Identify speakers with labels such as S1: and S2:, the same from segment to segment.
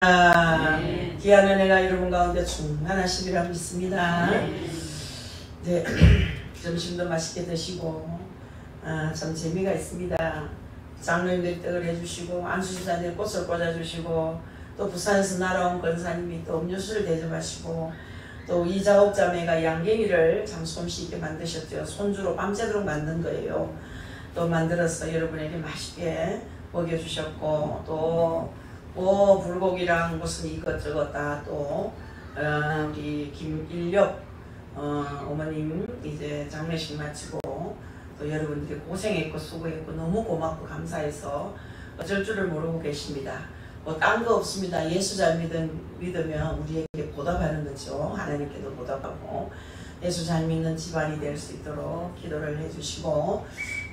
S1: 귀한 은혜가 여러분 가운데 충만하시리라 믿습니다. 네, 점심도 맛있게 드시고 참 재미가 있습니다. 장로님들이 떡을 해주시고 안수집사님들이 꽃을 꽂아주시고 또 부산에서 날아온 권사님이 또 음료수를 대접하시고 또 이자옥 자매가 양갱이를 참 솜씨 있게 만드셨죠. 손주로 밤새도록 만든 거예요. 또 만들어서 여러분에게 맛있게 먹여주셨고 또 불고기랑 무슨 이것저것 다 또 우리 김일렵 어머님 이제 장례식 마치고 또 여러분들이 고생했고 수고했고 너무 고맙고 감사해서 어쩔 줄을 모르고 계십니다. 뭐 딴 거 없습니다. 예수 잘 믿으면 우리에게 보답하는 거죠. 하나님께도 보답하고 예수 잘 믿는 집안이 될 수 있도록 기도를 해주시고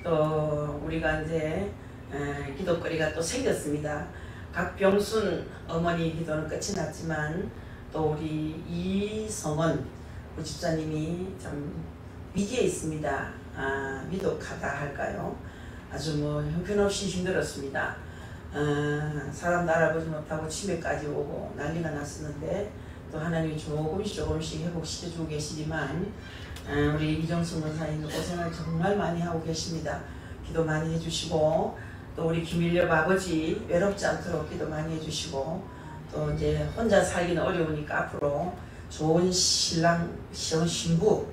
S1: 또 우리가 이제 기도거리가 또 생겼습니다. 각병순 어머니 기도는 끝이 났지만 또 우리 이성원 집사님이 참 위기에 있습니다. 위독하다 할까요? 아주 뭐 형편없이 힘들었습니다. 사람도 알아보지 못하고 치매까지 오고 난리가 났었는데 또 하나님이 조금씩 회복시켜주고 계시지만 우리 이정순 권사님도 고생을 정말 많이 하고 계십니다. 기도 많이 해주시고 또 우리 김일렵 아버지 외롭지 않도록 기도 많이 해주시고 또 이제 혼자 살기는 어려우니까 앞으로 좋은 신부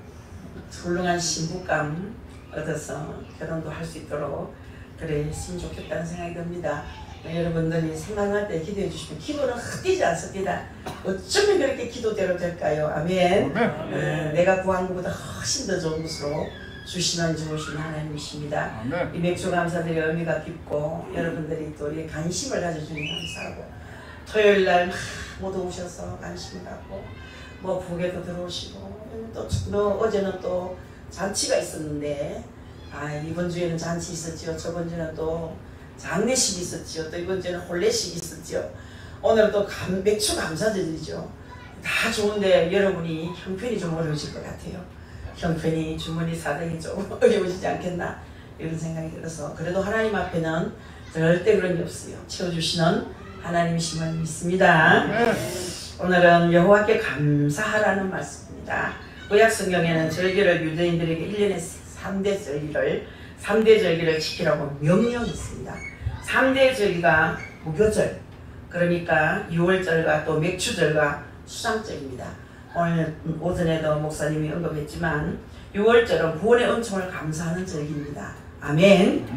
S1: 훌륭한 신부감 얻어서 결혼도 할 수 있도록 그래 했으면 좋겠다는 생각이 듭니다. 여러분들이 생각할 때 기도해 주시면 기도는 헛되지 않습니다. 어쩌면 그렇게 기도대로 될까요? 아멘. 내가 구한 것보다 훨씬 더 좋은 것으로 주시는 좋으신 하나님이십니다. 아멘. 이 맥주 감사들의 의미가 깊고 여러분들이 또 이 관심을 가져주니 감사하고 토요일날 모두 오셔서 관심을 갖고 뭐 부계도 들어오시고 또 어제는 또 잔치가 있었는데 이번 주에는 잔치 있었지요. 저번 주에는 또 장례식이 있었지요. 또 이번 주에는 혼례식이 있었지요. 오늘 또 맥주 감사드리죠. 다 좋은데 여러분이 형편이 좀 어려우실 것 같아요. 형편이 주머니 사정이 좀 어려우시지 않겠나 이런 생각이 들어서 그래도 하나님 앞에는 절대 그런 게 없어요. 채워주시는 하나님이심을 믿습니다. 오늘은 여호와께 감사하라는 말씀입니다. 구약성경에는 절기를 유대인들에게 1년에 3대 절기를 지키라고 명령이 있습니다. 3대 절기가 무교절, 그러니까 6월절과 또 맥주절과 수상절입니다. 오늘 오전에도 목사님이 언급했지만 6월절은 구원의 은총을 감사하는 절기입니다. 아멘.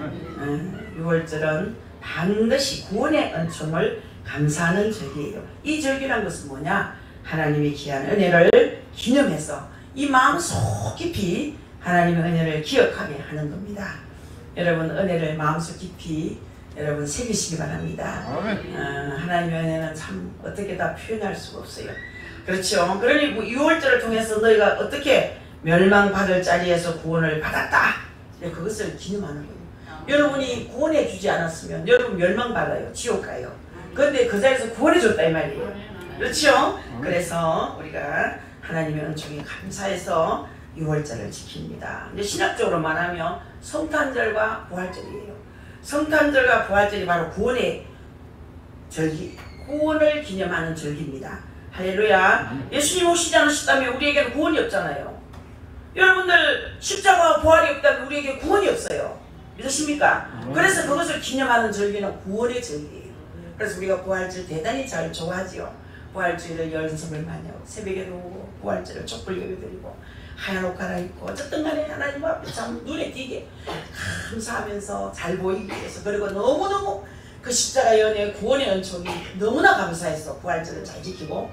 S1: 6월절은 반드시 구원의 은총을 감사하는 절기예요. 이 절기란 것은 뭐냐? 하나님의 귀한 은혜를 기념해서 이 마음 속 깊이 하나님의 은혜를 기억하게 하는 겁니다. 여러분 은혜를 마음속 깊이 여러분 새기시기 바랍니다. 하나님의 은혜는 참 어떻게 다 표현할 수가 없어요. 그렇죠. 그러니 6월절을 통해서 너희가 어떻게 멸망받을 자리에서 구원을 받았다. 그것을 기념하는 거예요. 여러분이 구원해 주지 않았으면 여러분 멸망받아요. 지옥 가요. 그런데 그 자리에서 구원해 줬다 이 말이에요. 그렇죠. 그래서 우리가 하나님의 은총에 감사해서 6월절을 지킵니다. 이제 신학적으로 말하면 성탄절과 부활절이에요. 성탄절과 부활절이 바로 구원의 절기, 구원을 기념하는 절기입니다. 할렐루야. 예수님 오시지 않으셨다면 우리에게는 구원이 없잖아요. 여러분들 십자가와 부활이 없다면 우리에게 구원이 없어요. 믿으십니까? 그래서 그것을 기념하는 절기는 구원의 절기예요. 그래서 우리가 부활절 대단히 잘 좋아하지요. 부활절을 연습을 많이 하고 새벽에도 오고 부활절을 촛불 예배드리고 하얀 옷 갈아입고 어쨌든 간에 하나님 앞에 참 눈에 띄게 감사하면서 잘 보이기 위해서 그리고 너무너무 그 십자가 연의 구원의 은총이 너무나 감사해서 부활절을 잘 지키고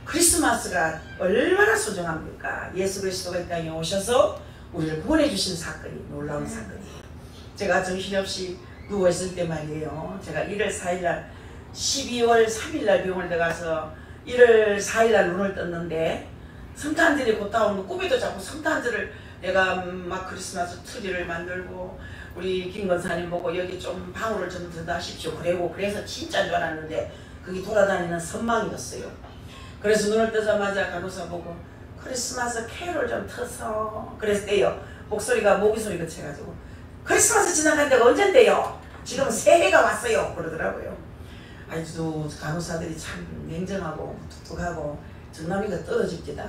S1: 크리스마스가 얼마나 소중합니까? 예수 그리스도가 이 땅에 오셔서 우리를 구원해 주신 사건이 놀라운 사건이에요. 제가 정신없이 누워있을 때 말이에요. 제가 1월 4일날 12월 3일날 병원에 가서 1월 4일날 눈을 떴는데 성탄절이 곧 다오면 꿈에도 자꾸 성탄절을 내가 막 크리스마스 트리를 만들고 우리 김 권사님 보고 여기 좀 방울을 좀 든다십시오. 그래서 진짜인 줄 알았는데 그게 돌아다니는 선망이었어요. 그래서 눈을 뜨자마자 간호사 보고 크리스마스 캐롤 좀 터서 그랬대요. 목소리가 모기 소리 그쳐가지고 크리스마스 지나간 데가 언젠데요? 지금 새해가 왔어요. 그러더라고요. 아주 간호사들이 참 냉정하고 뚝뚝하고 정남이가 떨어집니다.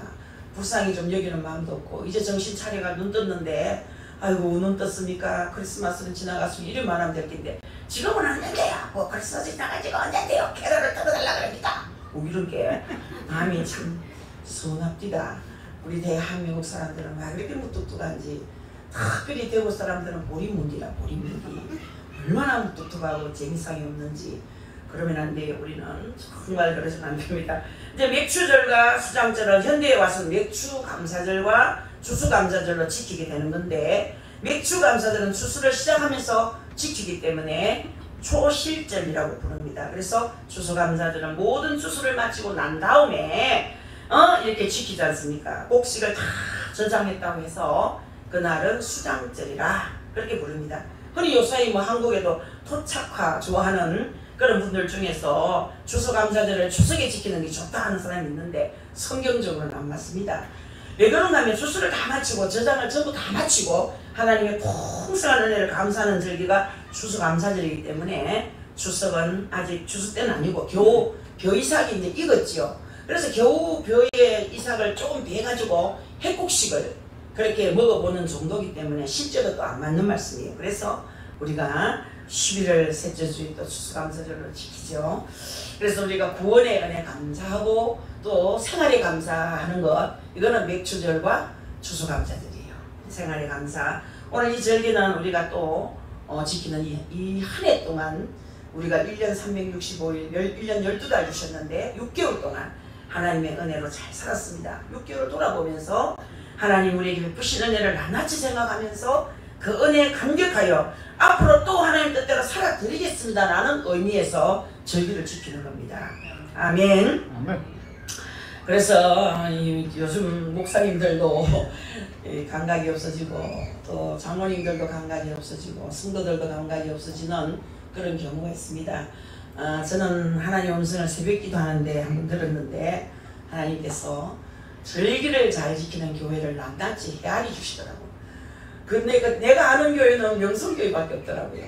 S1: 불쌍히 좀 여기는 마음도 없고 이제 정신 차려가 눈 떴는데 아이고 눈 떴습니까? 크리스마스는 지나갔으면 이름만 하면 될 텐데 지금은 언젠데요? 뭐 크리스마스 지나가지고 언젠데요? 캐럴을 뜯어달라 그럽니까? 뭐 이런 게 마음이 참 서운합니다. 우리 대한민국 사람들은 왜 그렇게 무뚝뚝한지 특별히 대구 사람들은 보리문디라 보리문디 얼마나 무뚝뚝하고 재미상이 없는지 그러면 안 돼요. 우리는 정말 그러시면 안 됩니다. 이제 맥추절과 수장절은 현대에 와서 맥추감사절과 추수감사절로 지키게 되는 건데 맥추감사절은 추수를 시작하면서 지키기 때문에 초실절이라고 부릅니다. 그래서 추수감사절은 모든 추수를 마치고 난 다음에 이렇게 지키지 않습니까? 곡식을 다 저장했다고 해서 그날은 수장절이라 그렇게 부릅니다. 흔히 요사이 뭐 한국에도 토착화 좋아하는 그런 분들 중에서 추수감사절을 추석에 지키는 게 좋다 하는 사람이 있는데 성경적으로는 안 맞습니다. 왜 그런가 하면 추수를 다 마치고 저장을 전부 다 마치고 하나님의 풍성한 은혜를 감사하는 절기가 추수감사절이기 때문에 추석은 아직 추수 때는 아니고 겨우 벼이삭이 이제 익었지요. 그래서 겨우 벼에 이삭을 조금 베가지고 핵국식을 그렇게 먹어보는 정도이기 때문에 실제로 또 안 맞는 말씀이에요. 그래서 우리가 11월 셋째 주일 또 추수감사절로 지키죠. 그래서 우리가 구원의 은혜 감사하고 또 생활에 감사하는 것 이거는 맥추절과 추수감사절이에요. 생활에 감사. 오늘 이 절기는 우리가 또 지키는 이 한 해 동안 우리가 1년 365일 1년 12달 주셨는데 6개월 동안 하나님의 은혜로 잘 살았습니다. 6개월 돌아보면서 하나님 우리에게 베푸신 은혜를 낱낱이 생각하면서 그 은혜에 감격하여 앞으로 또 하나님 뜻대로 살아드리겠습니다 라는 의미에서 절기를 지키는 겁니다. 아멘. 그래서 요즘 목사님들도 감각이 없어지고 또 장로님들도 감각이 없어지고 성도들도 감각이 없어지는 그런 경우가 있습니다. 저는 하나님 음성을 새벽 기도하는데 한번 들었는데 하나님께서 절기를 잘 지키는 교회를 낱낱이 헤아리 주시더라고요. 내가 아는 교회는 명성교회밖에 없더라고요.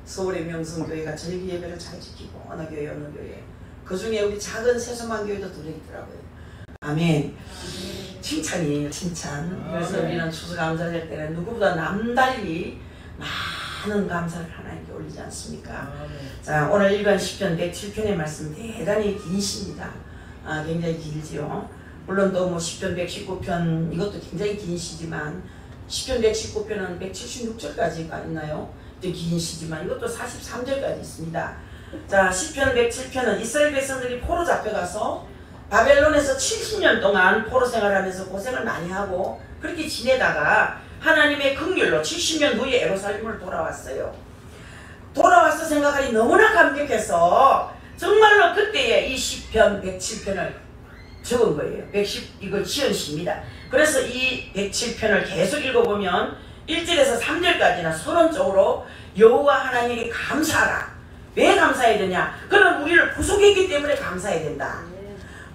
S1: 서울의 명성교회가 절기 예배를 잘 지키고 어느 교회 그 중에 우리 작은 세수만 교회도 들어있더라고요. 아멘. 칭찬이에요, 칭찬. 그래서 우리는 추수감사절 때는 누구보다 남달리 많은 감사를 하나님께 올리지 않습니까? 자, 오늘 읽은 시편 107편의 말씀 대단히 긴 시입니다. 굉장히 길지요. 물론 또 뭐 시편 119편 이것도 굉장히 긴 시지만 시편 119편은 176절까지가 있나요? 긴 시지만 이것도 43절까지 있습니다. 자, 시편 107편은 이스라엘 백성들이 포로 잡혀가서 바벨론에서 70년 동안 포로 생활하면서 고생을 많이 하고 그렇게 지내다가 하나님의 긍휼로 70년 후에 예루살렘으로 돌아왔어요. 돌아와서 생각하니 너무나 감격해서 정말로 그때에 이 시편 107편을 적은 거예요. 이거 지은 시입니다. 그래서 이 107편을 계속 읽어보면 1절에서 3절까지는 서론적으로 여호와 하나님께 감사하라. 왜 감사해야 되냐? 그는 우리를 구속했기 때문에 감사해야 된다.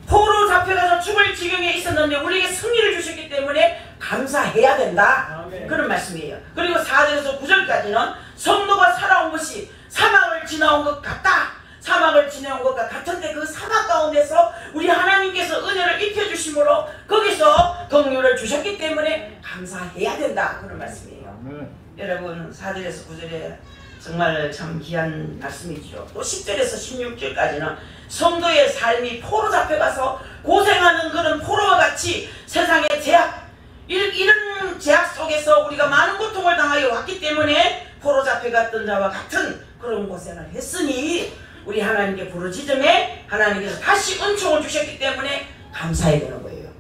S1: 포로 잡혀가서 죽을 지경에 있었는데 우리에게 승리를 주셨기 때문에 감사해야 된다. 그런 말씀이에요. 그리고 4절에서 9절까지는 성도가 살아온 것이 사막을 지나온 것 같다. 사막을 지나온 것과 같은데 그 사막 가운데서 우리 하나님께서 은혜를 입혀주심으로 거기서 긍휼을 주셨기 때문에 감사해야 된다. 그런 말씀이에요. 여러분 4절에서 9절에 정말 참 귀한 말씀이죠. 또 10절에서 16절까지는 성도의 삶이 포로 잡혀가서 고생하는 그런 포로와 같이 세상의 제약 이런 제약 속에서 우리가 많은 고통을 당하여 왔기 때문에 포로 잡혀갔던 자와 같은 그런 고생을 했으니 우리 하나님께 부르짖음에 하나님께서 다시 은총을 주셨기 때문에 감사해야 되는 거예요.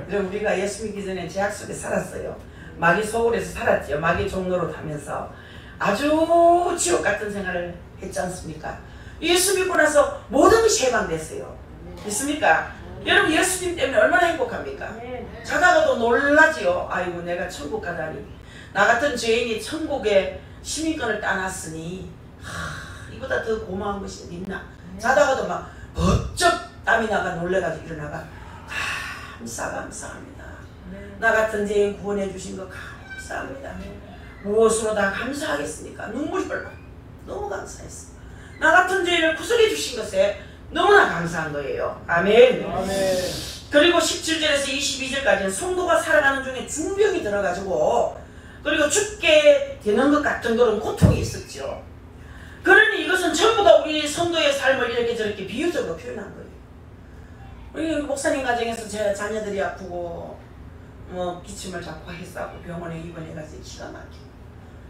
S1: 그럼 우리가 예수 믿기 전에 제약 속에 살았어요. 마귀 소굴에서 살았죠. 마귀 종로로 타면서 아주 지옥 같은 생활을 했지 않습니까? 예수 믿고 나서 모든 것이 해방됐어요. 믿습니까? 여러분 예수님 때문에 얼마나 행복합니까? 자다가도 놀라지요. 아이고 내가 천국 가다니. 나 같은 죄인이 천국에 시민권을 따놨으니 이보다 더 고마운 것이 어디 있나? 자다가도 막 번쩍 땀이 나가 놀래가지고 일어나가 감사합니다. 나 같은 죄인 구원해 주신 거 감사합니다. 무엇으로 다 감사하겠습니까? 눈물이 벌벌 너무 감사했어. 나 같은 죄인을 구속해 주신 것에 너무나 감사한 거예요. 아멘.
S2: 아멘.
S1: 그리고 17절에서 22절까지는 성도가 살아가는 중에 중병이 들어가지고 그리고 죽게 되는 것 같은 그런 고통이 있었죠. 그러니 이것은 전부 다 우리 성도의 삶을 이렇게 저렇게 비유적으로 표현한 거예요. 우리 목사님 가정에서 제 자녀들이 아프고 기침을 자꾸 했었고 병원에 입원해가지고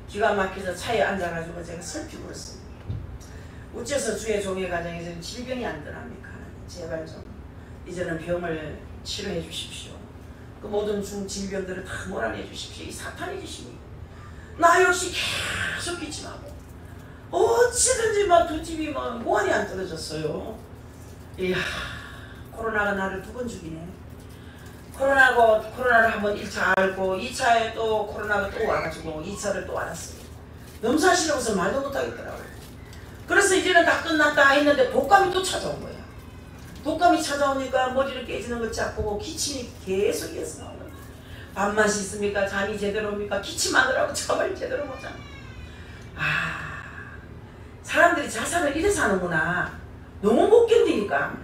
S1: 기가 막혀서 차에 앉아가지고 제가 슬피 울었습니다. 어째서 주의 종의 가정에서는 질병이 안 떠납니까? 제발 좀 이제는 병을 치료해 주십시오. 그 모든 질병들을 다 몰아내 주십시오. 이 사탄의 짓입니다. 나 역시 계속 기침하고 어찌든지 막 두 집이 막 모안이 안 떨어졌어요. 이야, 코로나가 나를 2번 죽이네. 코로나를 한번 1차 앓고 2차에 또 코로나가 또 와가지고 2차를 또 앓았어요. 너무 사실없어서 말도 못하겠더라고요. 그래서 이제는 다 끝났다 했는데 독감이 또 찾아온 거야. 독감이 찾아오니까 머리를 깨지는 것 같고 기침이 계속 나오는 거야. 밥맛이 있습니까? 잠이 제대로 옵니까? 기침하느라고 잠을 제대로 못 자는 거야. 사람들이 자살을 이래서 하는구나. 너무 못 견디니까,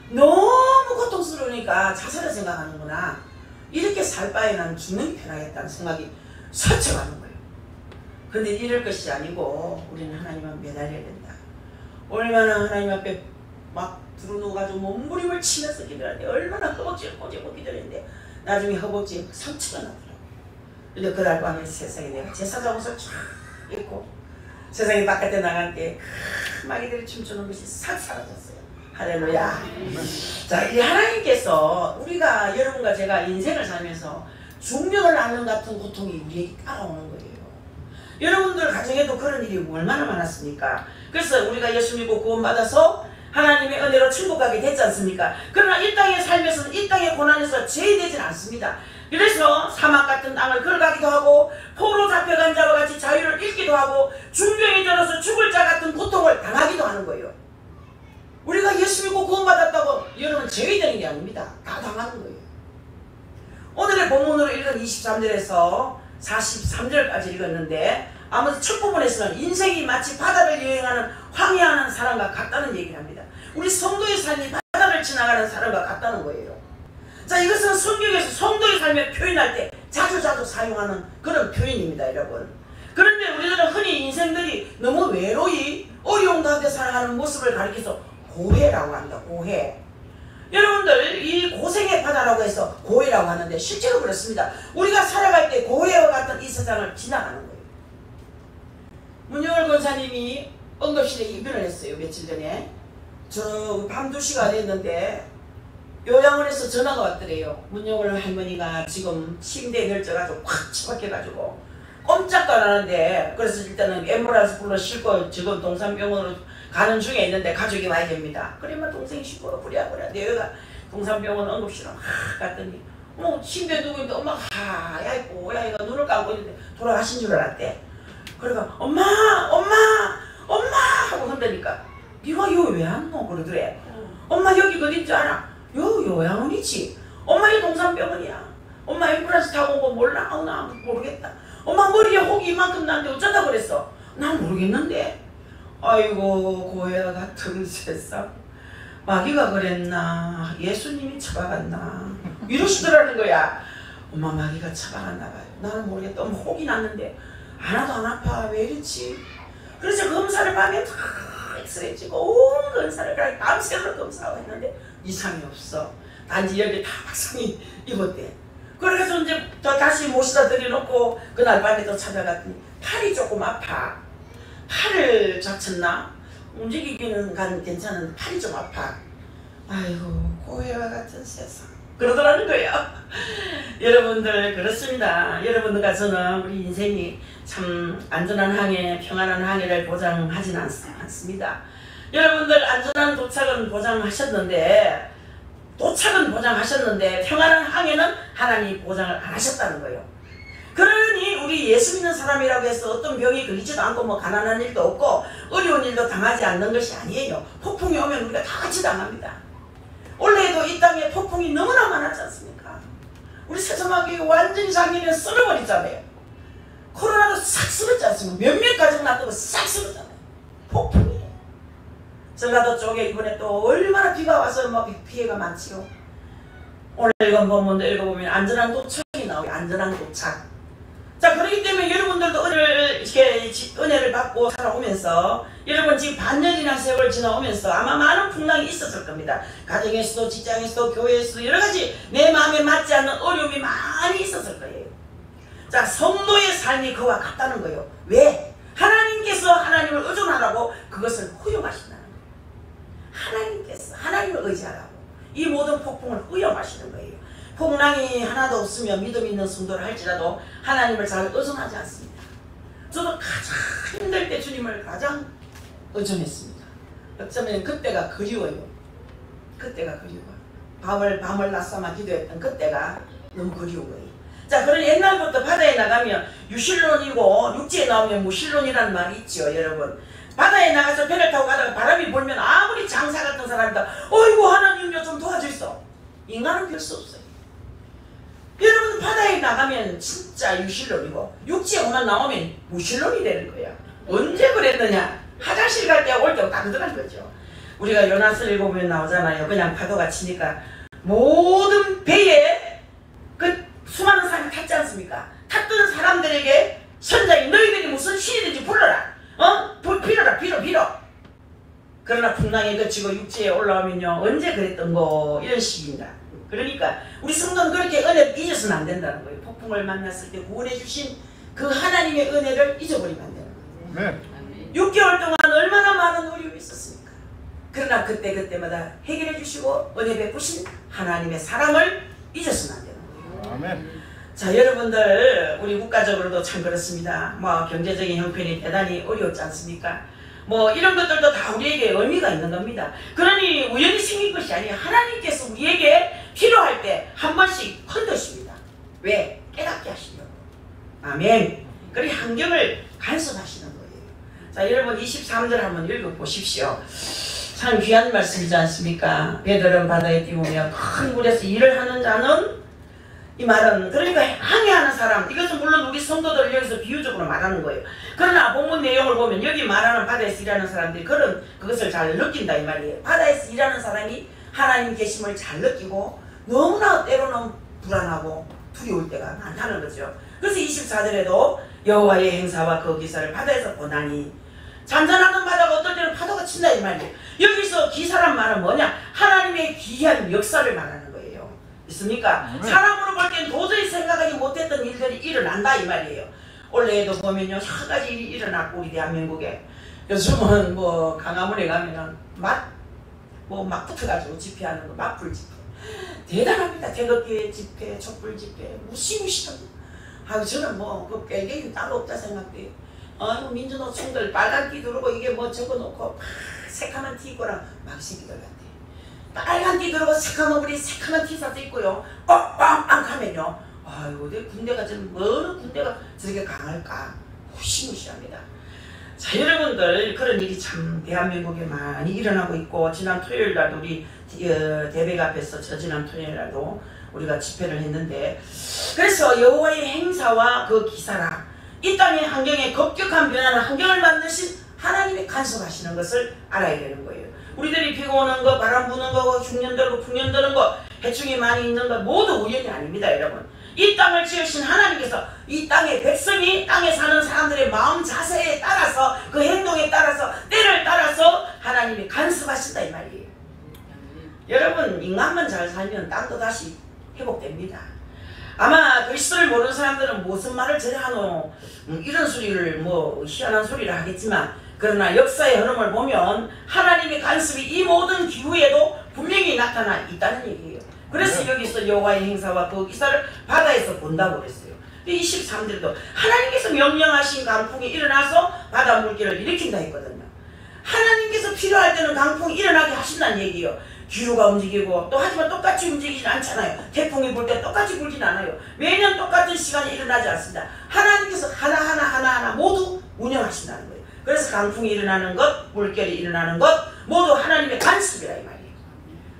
S1: 너무 고통스러우니까 자살을 생각하는구나. 이렇게 살 바에 난 죽는 게 편하겠다는 생각이 스쳐가는 거예요. 그런데 이럴 것이 아니고 우리는 하나님 앞에 매달려야 된다. 얼마나 하나님 앞에 막 들어누워가지고 몸부림을 치면서 기도하는데 얼마나 허벅지를 꼬집고 기도했는데 나중에 허벅지에 상처가 나더라고요. 근데 그날 밤에 세상에 내가 제사장 옷을 쫙 입고 세상에 바깥에 나갈 때 마귀들이 춤추는 것이 싹 사라졌어요. 할렐루야. 자, 이 하나님께서 우리가 여러분과 제가 인생을 살면서 중병을 앓는 같은 고통이 우리에게 따라오는 거예요. 여러분들 가정에도 그런 일이 얼마나 많았습니까? 그래서 우리가 예수 믿고 구원받아서 하나님의 은혜로 천국 가게 됐지 않습니까? 그러나 이 땅에 살면서는 이 땅의 고난에서 제외되진 않습니다. 그래서 사막 같은 땅을 걸어가기도 하고 포로 잡혀간 자와 같이 자유를 잃기도 하고 중병이 들어서 죽을 자 같은 고통을 당하기도 하는 거예요. 우리가 예수 믿고 구원받았다고 여러분 제외되는 게 아닙니다. 다 당하는 거예요. 오늘의 본문으로 읽은 23절에서 43절까지 읽었는데 아무튼 첫 부분에서는 인생이 마치 바다를 여행하는 황해하는 사람과 같다는 얘기를 합니다. 우리 성도의 삶이 바다를 지나가는 사람과 같다는 거예요. 자, 이것은 성경에서 성도의 삶을 표현할 때 자주 사용하는 그런 표현입니다, 여러분. 그런데 우리들은 흔히 인생들이 너무 외로이 어려운 가운데 살아가는 모습을 가리켜서 고해라고 합니다. 고해. 여러분들 이 고생의 바다라고 해서 고해라고 하는데 실제로 그렇습니다. 우리가 살아갈 때 고해와 같은 이 세상을 지나가는 거예요. 문영월 권사님이 응급실에 입원을 했어요. 며칠 전에. 저 밤 2시가 됐는데 요양원에서 전화가 왔더래요. 문영월 할머니가 지금 침대에 널져가지고 확 처박혀가지고 꼼짝도 안 하는데, 그래서 일단은 앰뷸런스 불러 싣고 지금 동산병원으로 가는 중에 있는데 가족이 와야 됩니다. 그러면 동생이 싣고 부랴부랴 내가 동산병원 응급실로 막 갔더니 침대에 누구 있는데 엄마가 하얗고 고양이가 눈을 감고 있는데 돌아가신 줄 알았대. 그러니까 엄마 하고 흔드니까 네가 여기 왜 왔노? 그러더래. 엄마 여기 어딘 줄 알아? 요양원이지. 엄마 이 동산병원이야. 엄마 앰뷸런스 타고 온 거 몰라? 나 모르겠다. 엄마 머리에 혹이 이만큼 나는데 어쩌다 그랬어? 난 모르겠는데. 아이고 고해와 같은 세상. 마귀가 그랬나? 예수님이 처박았나? 이러시더라는 거야. 엄마 마귀가 처박았나 봐요. 나는 모르겠다. 엄마 혹이 났는데 하나도 안 아파. 왜 이렇지? 그래서 검사를 밤에 다 엑스레이 찍고 온 검사를 밤새도록 검사하고 했는데 이상이 없어. 단지 여기 다 박상이 입었대. 그래서 이제 또 다시 모시다 들여놓고 그날 밤에 또 찾아갔더니 팔이 조금 아파. 팔을 다쳤나? 움직이기는 괜찮은데 팔이 좀 아파. 아이고 고해와 같은 세상. 그러더라는 거예요. 여러분들 그렇습니다. 여러분들과 저는 우리 인생이 참 안전한 항해, 평안한 항해를 보장하지는 않습니다. 여러분들 안전한 도착은 보장하셨는데 평안한 항해는 하나님이 보장을 안 하셨다는 거예요. 그러니 우리 예수 믿는 사람이라고 해서 어떤 병이 걸리지도 않고 뭐 가난한 일도 없고 어려운 일도 당하지 않는 것이 아니에요. 폭풍이 오면 우리가 다 같이 당합니다. 올해에도 이 땅에 폭풍이 너무나 많았지 않습니까? 우리 세상학이 완전히 작년에 썰어버리잖아요. 코로나도 싹 썰었지 않습니까? 몇몇 가정 놔두고 싹 썰었잖아요. 폭풍이에요. 전라도 쪽에 이번에 또 얼마나 비가 와서 뭐 피해가 많지요. 오늘 읽어보면 안전한 도착이 나오요. 안전한 도착. 자, 그렇기 때문에 여러분들도 은혜를 받고 살아오면서 여러분 지금 반년이나 세월 지나오면서 아마 많은 풍랑이 있었을 겁니다. 가정에서도 직장에서도 교회에서도 여러가지 내 마음에 맞지 않는 어려움이 많이 있었을 거예요. 자, 성도의 삶이 그와 같다는 거예요. 왜? 하나님께서 하나님을 의존하라고 그것을 허용하신다는 거예요. 하나님께서 하나님을 의지하라고 이 모든 폭풍을 허용하시는 거예요. 풍랑이 하나도 없으며 믿음 있는 성도를 할지라도 하나님을 잘 의존하지 않습니다. 저도 가장 힘들 때 주님을 가장 의존했습니다. 어쩌면 그때가 그리워요. 그때가 그리워요. 밤을 낮삼아 기도했던 그때가 너무 그리운 거예요. 자, 그런 옛날부터 바다에 나가면 유실론이고 육지에 나오면 무실론이라는 말이 있죠, 여러분. 바다에 나가서 배를 타고 가다가 바람이 불면 아무리 장사 같은 사람이다, 어이구 하나님요 좀 도와주소. 인간은 별 수 없어요. 여러분 바다에 나가면 진짜 유실론이고 육지에만 나오면 무실론이 되는 거야. 언제 그랬느냐? 화장실 갈 때 올 때 따뜻한 거죠. 우리가 요나스를 읽어보면 나오잖아요. 그냥 파도가 치니까 모든 배에 그 수많은 사람이 탔지 않습니까? 탔던 사람들에게 선장이 너희들이 무슨 신이든지 불러라. 빌어. 그러나 풍랑이 그치고 육지에 올라오면요 언제 그랬던 거 이런 식입니다. 그러니까 우리 성도는 그렇게 은혜를 잊어서는 안 된다는 거예요. 폭풍을 만났을 때 구원해 주신 그 하나님의 은혜를 잊어버리면 안 되는 거예요. 네. 6개월 동안 얼마나 많은 어려움이 있었습니까? 그러나 그때마다 해결해 주시고 은혜 베푸신 하나님의 사랑을 잊어서는 안 되는 거예요. 아멘. 자, 여러분들 우리 국가적으로도 참 그렇습니다. 뭐 경제적인 형편이 대단히 어려웠지 않습니까? 뭐 이런 것들도 다 우리에게 의미가 있는 겁니다. 그러니 우연히 생긴 것이 아니에요. 하나님께서 우리에게 필요할 때 한 번씩 흔드십니다. 왜? 깨닫게 하시려고. 아멘. 그리 환경을 간섭하시는 거예요. 자, 여러분 23절 한번 읽어보십시오. 참 귀한 말씀이지 않습니까? 배들은 바다에 띄우며 큰 물에서 일을 하는 자는, 이 말은 그러니까 항해하는 사람, 이것은 물론 우리 성도들 여기서 비유적으로 말하는 거예요. 그러나 본문 내용을 보면 여기 말하는 바다에서 일하는 사람들이 그것을 잘 느낀다 이 말이에요. 바다에서 일하는 사람이 하나님 계심을 잘 느끼고 너무나 때로는 불안하고 두려울 때가 많다는 거죠. 그래서 24절에도 여호와의 행사와 그 기사를 바다에서 보나니, 잔잔하던 바다가 어떨 때는 파도가 친다 이 말이에요. 여기서 기사란 말은 뭐냐? 하나님의 기이한 역사를 말하는 거예요. 있습니까? 사람으로 볼 땐 도저히 생각하지 못했던 일들이 일어난다 이 말이에요. 올해에도 보면요 여러 가지 일이 일어났고 우리 대한민국에 요즘은 뭐 강화문에 가면은 막 붙어가지고 집회하는 거 맞불 집회 대단합니다. 태극기 집회, 촛불 집회 무시무시하고. 저는 그 뺄개는 따로 없다 생각돼요. 민주노총들 빨간 띠 두르고 이게 뭐 적어놓고 새카만 티 입고랑 막시기들 같아. 빨간 띠 들고 새카만 티셔츠 입고요 빵빵 하면요 아이고 내 군대가 좀 어느 군대가 저렇게 강할까 무시무시합니다. 자, 여러분들 그런 일이 참 대한민국에 많이 일어나고 있고, 지난 토요일 날도 우리 대백 앞에서 지난 토요일 날도 우리가 집회를 했는데, 그래서 여호와의 행사와 그 기사라, 이 땅의 환경에 급격한 변화는 환경을 만드신 하나님이 간섭하시는 것을 알아야 되는 거예요. 우리들이 비가 오는 거, 바람 부는 거, 흉년 들고 풍년 드는 거, 해충이 많이 있는 거 모두 우연이 아닙니다, 여러분. 이 땅을 지으신 하나님께서 이 땅의 백성이, 땅에 사는 사람들의 마음 자세에 따라서, 그 행동에 따라서, 때를 따라서 하나님이 간섭하신다 이 말이에요. 여러분, 인간만 잘 살면 땅도 다시 회복됩니다. 아마 그리스도를 모르는 사람들은 무슨 말을 저래 하노, 이런 소리를 희한한 소리를 하겠지만, 그러나 역사의 흐름을 보면 하나님의 간섭이 이 모든 기후에도 분명히 나타나 있다는 얘기예요. 그래서 여기서 여호와의 행사와 그 기사를 바다에서 본다고 그랬어요. 23절도 하나님께서 명령하신 강풍이 일어나서 바다 물결을 일으킨다 했거든요. 하나님께서 필요할 때는 강풍이 일어나게 하신다는 얘기예요. 기후가 움직이고 또 하지만 똑같이 움직이진 않잖아요. 태풍이 불 때 똑같이 불진 않아요. 매년 똑같은 시간에 일어나지 않습니다. 하나님께서 하나하나 모두 운영하신다는 거예요. 그래서 강풍이 일어나는 것, 물결이 일어나는 것 모두 하나님의 간섭이라 이 말이에요.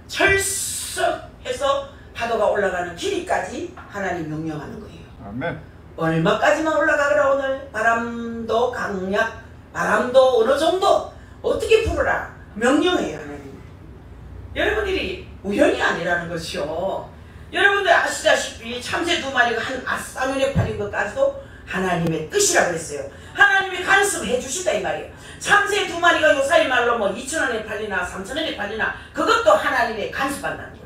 S1: 철석해서 파도가 올라가는 길이까지 하나님 명령하는 거예요. 아멘. 얼마까지만 올라가거라 오늘. 바람도 강약, 바람도 어느 정도 어떻게 풀어라. 명령해요. 하나님. 여러분들이 우연이 아니라는 것이요. 여러분들 아시다시피 참새 2마리가 한 아싸눈에 팔린 것까지도 하나님의 뜻이라고 했어요. 하나님이 간섭해 주시다 이 말이에요. 참새 2마리가 요사이 말로 뭐 2,000원에 팔리나 3,000원에 팔리나 그것도 하나님의 간섭한다는 거예요.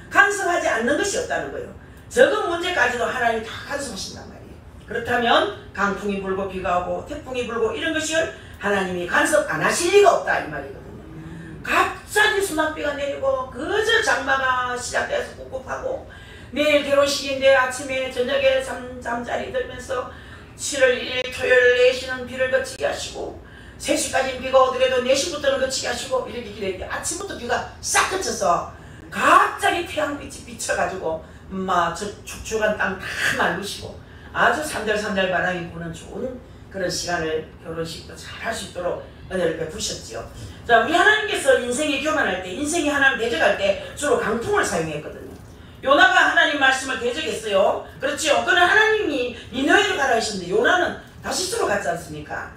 S1: 간섭하지 않는 것이 없다는 거예요. 적은 문제까지도 하나님이 다 간섭하신단 말이에요. 그렇다면 강풍이 불고 비가 오고 태풍이 불고 이런 것을 하나님이 간섭 안 하실 리가 없다 이 말이거든요. 갑자기 수납비가 내리고 그저 장마가 시작돼서 꿉꿉하고 내일 결혼식인데 아침에 저녁에 잠자리 들면서 7월 1일 토요일 4시는 비를 그치게 하시고 3시까지는 비가 오더라도 4시부터는 그치게 하시고 이렇게 기대했는데 아침부터 비가 싹 그쳐서 갑자기 태양빛이 비쳐가지고 막 저 축축한 땅 다 말르시고 아주 산들산들 바람이 부는 좋은 그런 시간을 결혼식도 잘 할 수 있도록 은혜를 베푸셨지요. 자, 우리 하나님께서 인생에 교만할 때, 인생이 하나님 대적할 때 주로 강풍을 사용했거든요. 요나가 하나님 말씀을 대적했어요. 그렇죠. 그는 하나님이 니느웨로 가라 하셨는데 요나는 다시스로 갔지 않습니까?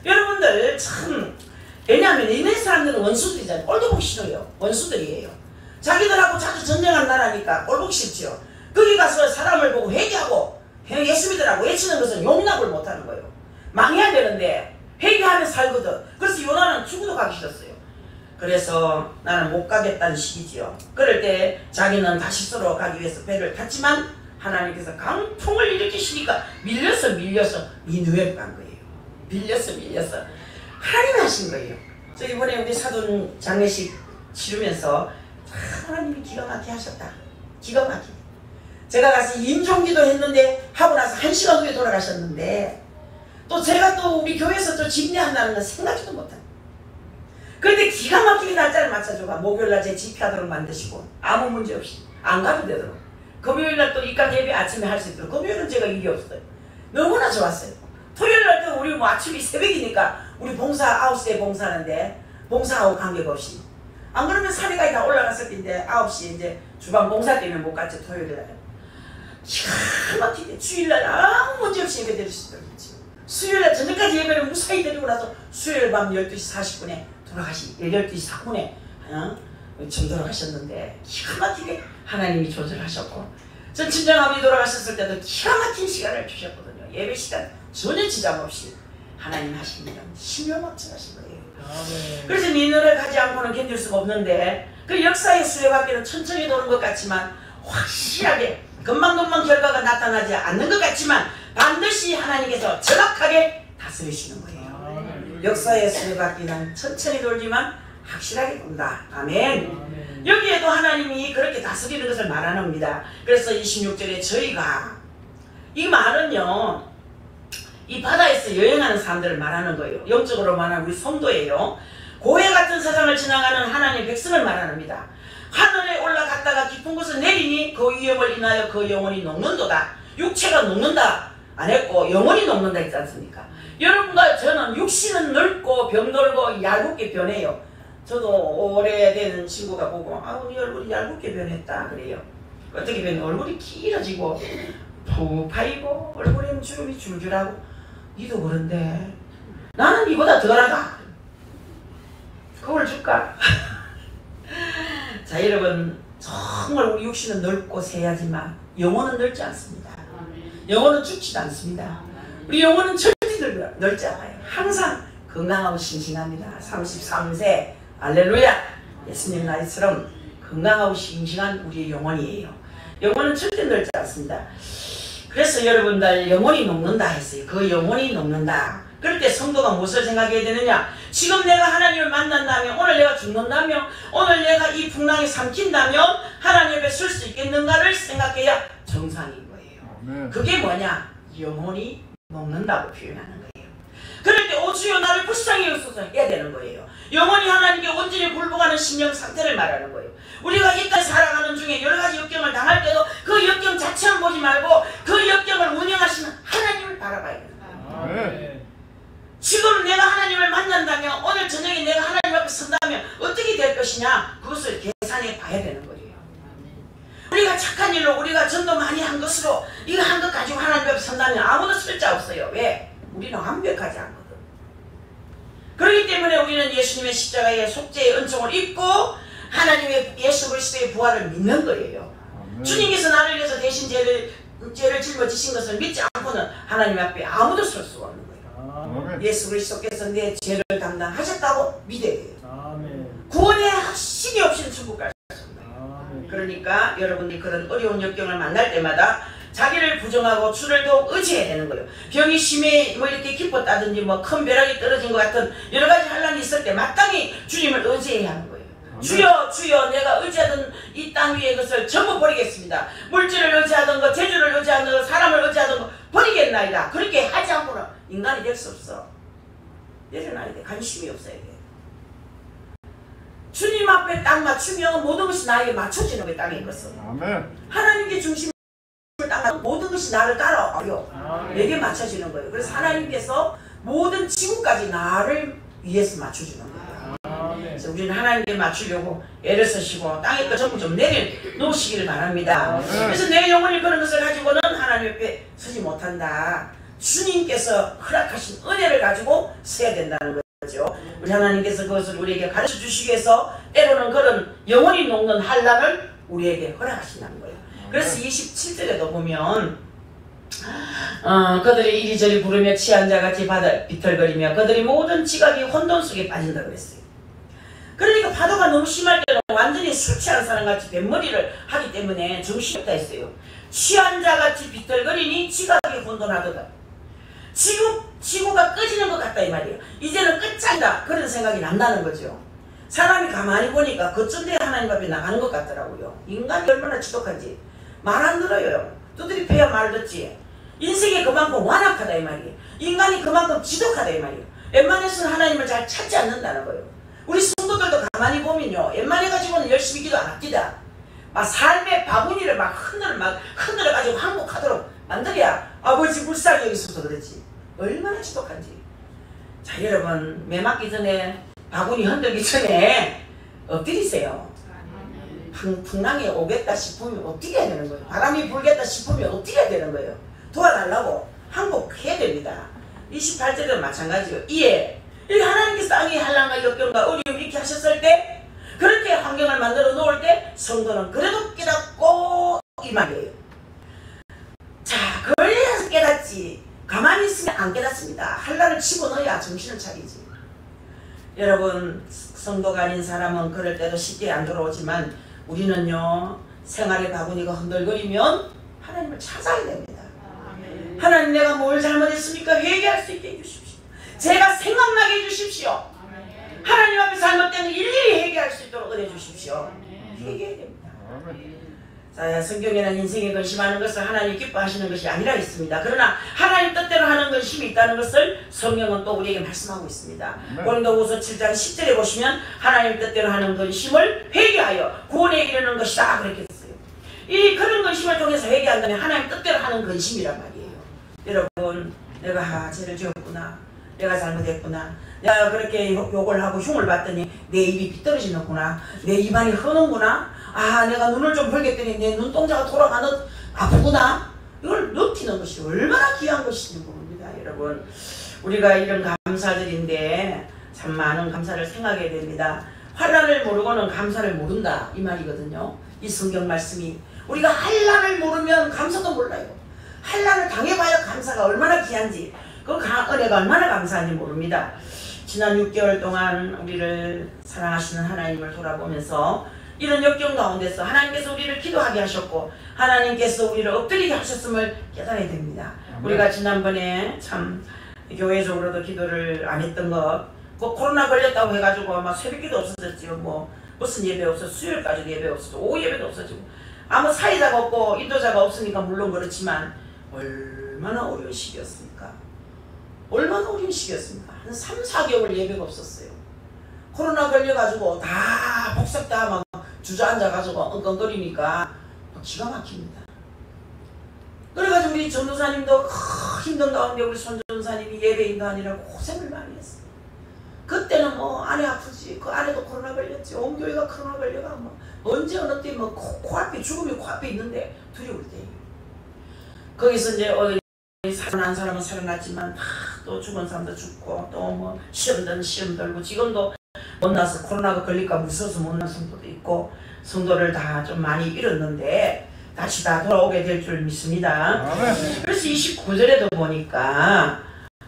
S1: 여러분들 참, 왜냐하면 니느웨 사람들은 원수들이잖아요. 꼴도 보기 싫어요. 원수들이에요. 자기들하고 자주 전쟁한 나라니까 꼴 보기 싫죠. 거기 가서 사람을 보고 회개하고 예수 믿으라고 외치는 것은 용납을 못하는 거예요. 망해야 되는데 회개하면 살거든. 그래서 요나는 죽어도 가기 싫었어요. 그래서 나는 못 가겠다는 식이지요. 그럴 때 자기는 다시스로 가기 위해서 배를 탔지만 하나님께서 강풍을 일으키시니까 밀려서 니느웨로 간 거예요. 밀려서 하나님이 하신 거예요. 저 이번에 우리 사돈 장례식 치르면서 하나님이 기가 막히게 하셨다. 기가 막히게. 제가 가서 임종기도 했는데 하고 나서 1시간 후에 돌아가셨는데 또 제가 또 우리 교회에서 또 집례한다는 건 생각지도 못해요. 그런데 기가 막히게 날짜를 맞춰줘가 목요일날 제 집회하도록 만드시고 아무 문제 없이 안 가도 되도록 금요일날 또 입각 예배 아침에 할 수 있도록 금요일은 제가 일이 없어요. 너무나 좋았어요. 토요일날 또 우리 뭐 아침이 새벽이니까 우리 봉사 9시에 봉사하는데 봉사하고 관계없이 안 그러면 산에까지 다 올라갔을 텐데 9시에 이제 주방 봉사 때문에 못 갔죠. 토요일날 기가 막히게 주일날 아무 문제 없이 예배 드릴 수 있도록 했죠. 수요일날 저녁까지 예배를 무사히 드리고 나서 수요일 밤 12시 40분에 돌아가시 12시 4분에 좀 돌아가셨는데 기가 막히게 하나님이 조절하셨고 전 친정아버지 돌아가셨을 때도 기가 막힌 시간을 주셨거든요. 예배 시간 전혀 지장 없이 하나님 하십니다. 신묘막천하신 거예요. 그래서 니느웨를 가지 않고는 견딜 수가 없는데 그 역사의 수레바퀴는 천천히 도는 것 같지만 확실하게 금방금방 결과가 나타나지 않는 것 같지만 반드시 하나님께서 정확하게 다스리시는 거예요. 역사의 수레바퀴는 천천히 돌지만 확실하게 돈다. 아멘. 여기에도 하나님이 그렇게 다스리는 것을 말하는 겁니다. 그래서 26절에 저희가 이 말은요 이 바다에서 여행하는 사람들을 말하는 거예요. 영적으로 말하는 우리 성도예요. 고해 같은 세상을 지나가는 하나님의 백성을 말합니다. 하늘에 올라갔다가 깊은 곳을 내리니 그 위험을 인하여 그 영혼이 녹는도다. 육체가 녹는다 안 했고 영혼이 녹는다 했지 않습니까? 여러분과 저는 육신은 늙고 병들고 얄궂게 변해요. 저도 오래된 친구가 보고 네 얼굴이 얄궂게 변했다 그래요. 어떻게 변해? 얼굴이 길어지고 푹 파이고 얼굴에는 주름이 줄줄하고 니도 그런데 나는 니보다 덜하다. 그걸 줄까? 자 여러분 정말 우리 육신은 늙고 새하지만 영혼은 늙지 않습니다. 영혼은 죽지도 않습니다. 우리 영혼은 절대 늙지 않아요. 항상 건강하고 싱싱합니다. 33세 알렐루야 예수님 나이처럼 건강하고 싱싱한 우리의 영혼이에요. 영혼은 절대 늙지 않습니다. 그래서 여러분들 영혼이 녹는다 했어요. 그 영혼이 녹는다. 그럴 때 성도가 무엇을 생각해야 되느냐? 지금 내가 하나님을 만난다면, 오늘 내가 죽는다면, 오늘 내가 이 풍랑에 삼킨다면 하나님 앞에 설 수 있겠는가를 생각해야 정상인 거예요. 그게 뭐냐? 영혼이 녹는다고 표현하는 거예요. 그럴 때 오주여 나를 불쌍히 여기소서 해야 되는 거예요. 영혼이 하나님께 온전히 굴복하는 심령 상태를 말하는 거예요. 우리가 이 땅에 살아가는 중에 여러 가지 역경을 당할 때도 그 역경 자체만 보지 말고 그 역경을 운영하시는 하나님을 바라봐야 됩니다. 지금 내가 하나님을 만난다면 오늘 저녁에 내가 하나님 앞에 선다면 어떻게 될 것이냐 그것을 계산해 봐야 되는 거예요. 우리가 착한 일로 우리가 전도 많이 한 것으로 이거 한 것 가지고 하나님 앞에 선다면 아무도 쓸자 없어요. 왜? 우리는 완벽하지 않거든. 그렇기 때문에 우리는 예수님의 십자가의 속죄의 은총을 입고 하나님의 예수 그리스도의 부활을 믿는 거예요. 주님께서 나를 위해서 대신 죄를 짊어지신 것을 믿지 않고는 하나님 앞에 아무도 설 수 없는 거예요. 예수 그리스도께서 내 죄를 담당하셨다고 믿어야 돼요. 구원의 확신이 없이는 천국 갈 수 없어요. 그러니까 여러분이 그런 어려운 역경을 만날 때마다 자기를 부정하고 주를 더욱 의지해야 되는 거예요. 병이 심해 뭐 이렇게 기뻤다든지 뭐 큰 벼락이 떨어진 것 같은 여러 가지 환란이 있을 때 마땅히 주님을 의지해야 하는 거예요. 주여 주여 내가 의지하던 이 땅 위의 것을 전부 버리겠습니다. 물질을 의지하던 것, 재주를 의지하던 것, 사람을 의지하던 것 버리겠나이다. 그렇게 하지 않고는 인간이 될 수 없어. 내려놔야 돼. 관심이 없어야 돼. 주님 앞에 딱 맞추면 모든 것이 나에게 맞춰지는 거예요. 땅의 것은. 하나님께 중심을 딱 모든 것이 나를 따라와요. 내게 맞춰지는 거예요. 그래서 하나님께서 모든 지구까지 나를 위해서 맞춰주는 거예요. 그래서 우리는 하나님께 맞추려고 애를 쓰시고 땅에 거 전부 좀 내려놓으시기를 바랍니다. 그래서 내 영혼이 그런 것을 가지고는 하나님 옆에 서지 못한다. 주님께서 허락하신 은혜를 가지고 서야 된다는 거죠. 우리 하나님께서 그것을 우리에게 가르쳐 주시기 위해서 때로는 그런 영혼이 녹는 환란을 우리에게 허락하신다는 거예요. 그래서 27절에도 보면 그들이 이리저리 부르며 취한 자같이 바다 비틀거리며 그들이 모든 지각이 혼돈 속에 빠진다고 그랬어요. 그러니까 파도가 너무 심할 때는 완전히 술 취한 사람같이 뱃머리를 하기 때문에 정신이 없다 했어요. 취한 자같이 비틀거리니 지각이 혼돈하도다. 지구가 꺼지는 것 같다 이 말이에요. 이제는 끝장이다 그런 생각이 난다는 거죠. 사람이 가만히 보니까 그쯤 돼야 하나님 앞에 나가는 것 같더라고요. 인간이 얼마나 지독한지 말 안 들어요. 두드리 패야 말 듣지. 인생이 그만큼 완악하다 이 말이에요. 인간이 그만큼 지독하다 이 말이에요. 웬만해서는 하나님을 잘 찾지 않는다는 거예요. 우리 성도들도 가만히 보면요, 웬만해가지고는 열심히 기도 안 합니다. 막 삶의 바구니를 막 흔들어가지고 항복하도록 만들어야 아버지 불쌍히 여기서도 그렇지. 얼마나 지독한지. 자, 여러분, 매 맞기 전에 바구니 흔들기 전에 엎드리세요. 풍랑이 오겠다 싶으면 어떻게 해야 되는 거예요? 바람이 불겠다 싶으면 어떻게 해야 되는 거예요? 도와달라고 항복해야 됩니다. 28절에도 마찬가지예요. 이에 하나님께서 땅의 한란과 역경과 어려움 이렇게 하셨을 때, 그렇게 환경을 만들어 놓을 때 성도는 그래도 깨닫고 이 말이에요. 자, 그래야 깨닫지. 가만히 있으면 안 깨닫습니다. 한란을 집어넣어야 정신을 차리지. 여러분, 성도가 아닌 사람은 그럴 때도 쉽게 안 들어오지만 우리는요, 생활의 바구니가 흔들거리면 하나님을 찾아야 됩니다. 하나님, 내가 뭘 잘못했습니까? 회개할 수 있게 해주십시오. 제가 생각나게 해주십시오. 하나님 앞에 잘못된 걸 일일이 회개할 수 있도록 은혜 주십시오. 회개해야 됩니다. 자, 성경에는 인생에 근심하는 것을 하나님 기뻐하시는 것이 아니라 있습니다. 그러나 하나님 뜻대로 하는 근심이 있다는 것을 성경은 또 우리에게 말씀하고 있습니다. 고린도후서 7장 10절에 보시면 하나님 뜻대로 하는 근심을 회개하여 구원에 이르는 것이다 그렇게 했어요. 이 그런 근심을 통해서 회개한다면 하나님 뜻대로 하는 근심이란 말이에요. 여러분, 내가 죄를 지었구나, 내가 잘못했구나, 내가 그렇게 욕을 하고 흉을 받더니 내 입이 비떨어지는구나, 내 입안이 흐는구나, 아, 내가 눈을 좀 벌겠더니 내 눈동자가 돌아가는 아프구나. 이걸 느끼는 것이 얼마나 귀한 것인지 모릅니다. 여러분, 우리가 이런 감사들인데 참 많은 감사를 생각해야 됩니다. 환난을 모르고는 감사를 모른다 이 말이거든요. 이 성경 말씀이 우리가 환난을 모르면 감사도 몰라요. 환난을 당해봐야 감사가 얼마나 귀한지, 그 은혜가 얼마나 감사한지 모릅니다. 지난 6개월 동안 우리를 사랑하시는 하나님을 돌아보면서 이런 역경 가운데서 하나님께서 우리를 기도하게 하셨고 하나님께서 우리를 엎드리게 하셨음을 깨달아야 됩니다. 우리가 지난번에 참 교회적으로도 기도를 안 했던 것, 그 코로나 걸렸다고 해가지고 막 새벽기도 없어졌지요. 뭐 무슨 예배 없어, 수요일까지도 예배 없어져, 오후 예배도 없어지고, 아무 사이자가 없고 인도자가 없으니까 물론 그렇지만 얼마나 어려운 시기였습니까? 얼마나 어려운 시기였습니까? 한 3, 4개월 예배가 없었어요. 코로나 걸려가지고 다 복석 다 막 주저앉아가지고 엉엉거리니까 기가 막힙니다. 그래가지고 우리 전도사님도 힘든 가운데 우리 손 전도사님이 예배인도 아니라 고생을 많이 했어요. 그때는 뭐 아내 아프지, 그 아내도 코로나 걸렸지, 온 교회가 코로나 걸려가 뭐 언제 어느 때 뭐 코앞에 죽음이 코앞에 있는데 두려울 때, 거기서 이제 살아난 사람은 살아났지만 다 또 죽은 사람도 죽고 또 뭐 시험 들고 지금도 못 나서 코로나가 걸릴까 무서워서 못 난 성도도 있고 성도를 다 좀 많이 잃었는데 다시 다 돌아오게 될 줄 믿습니다. 그래서 29절에도 보니까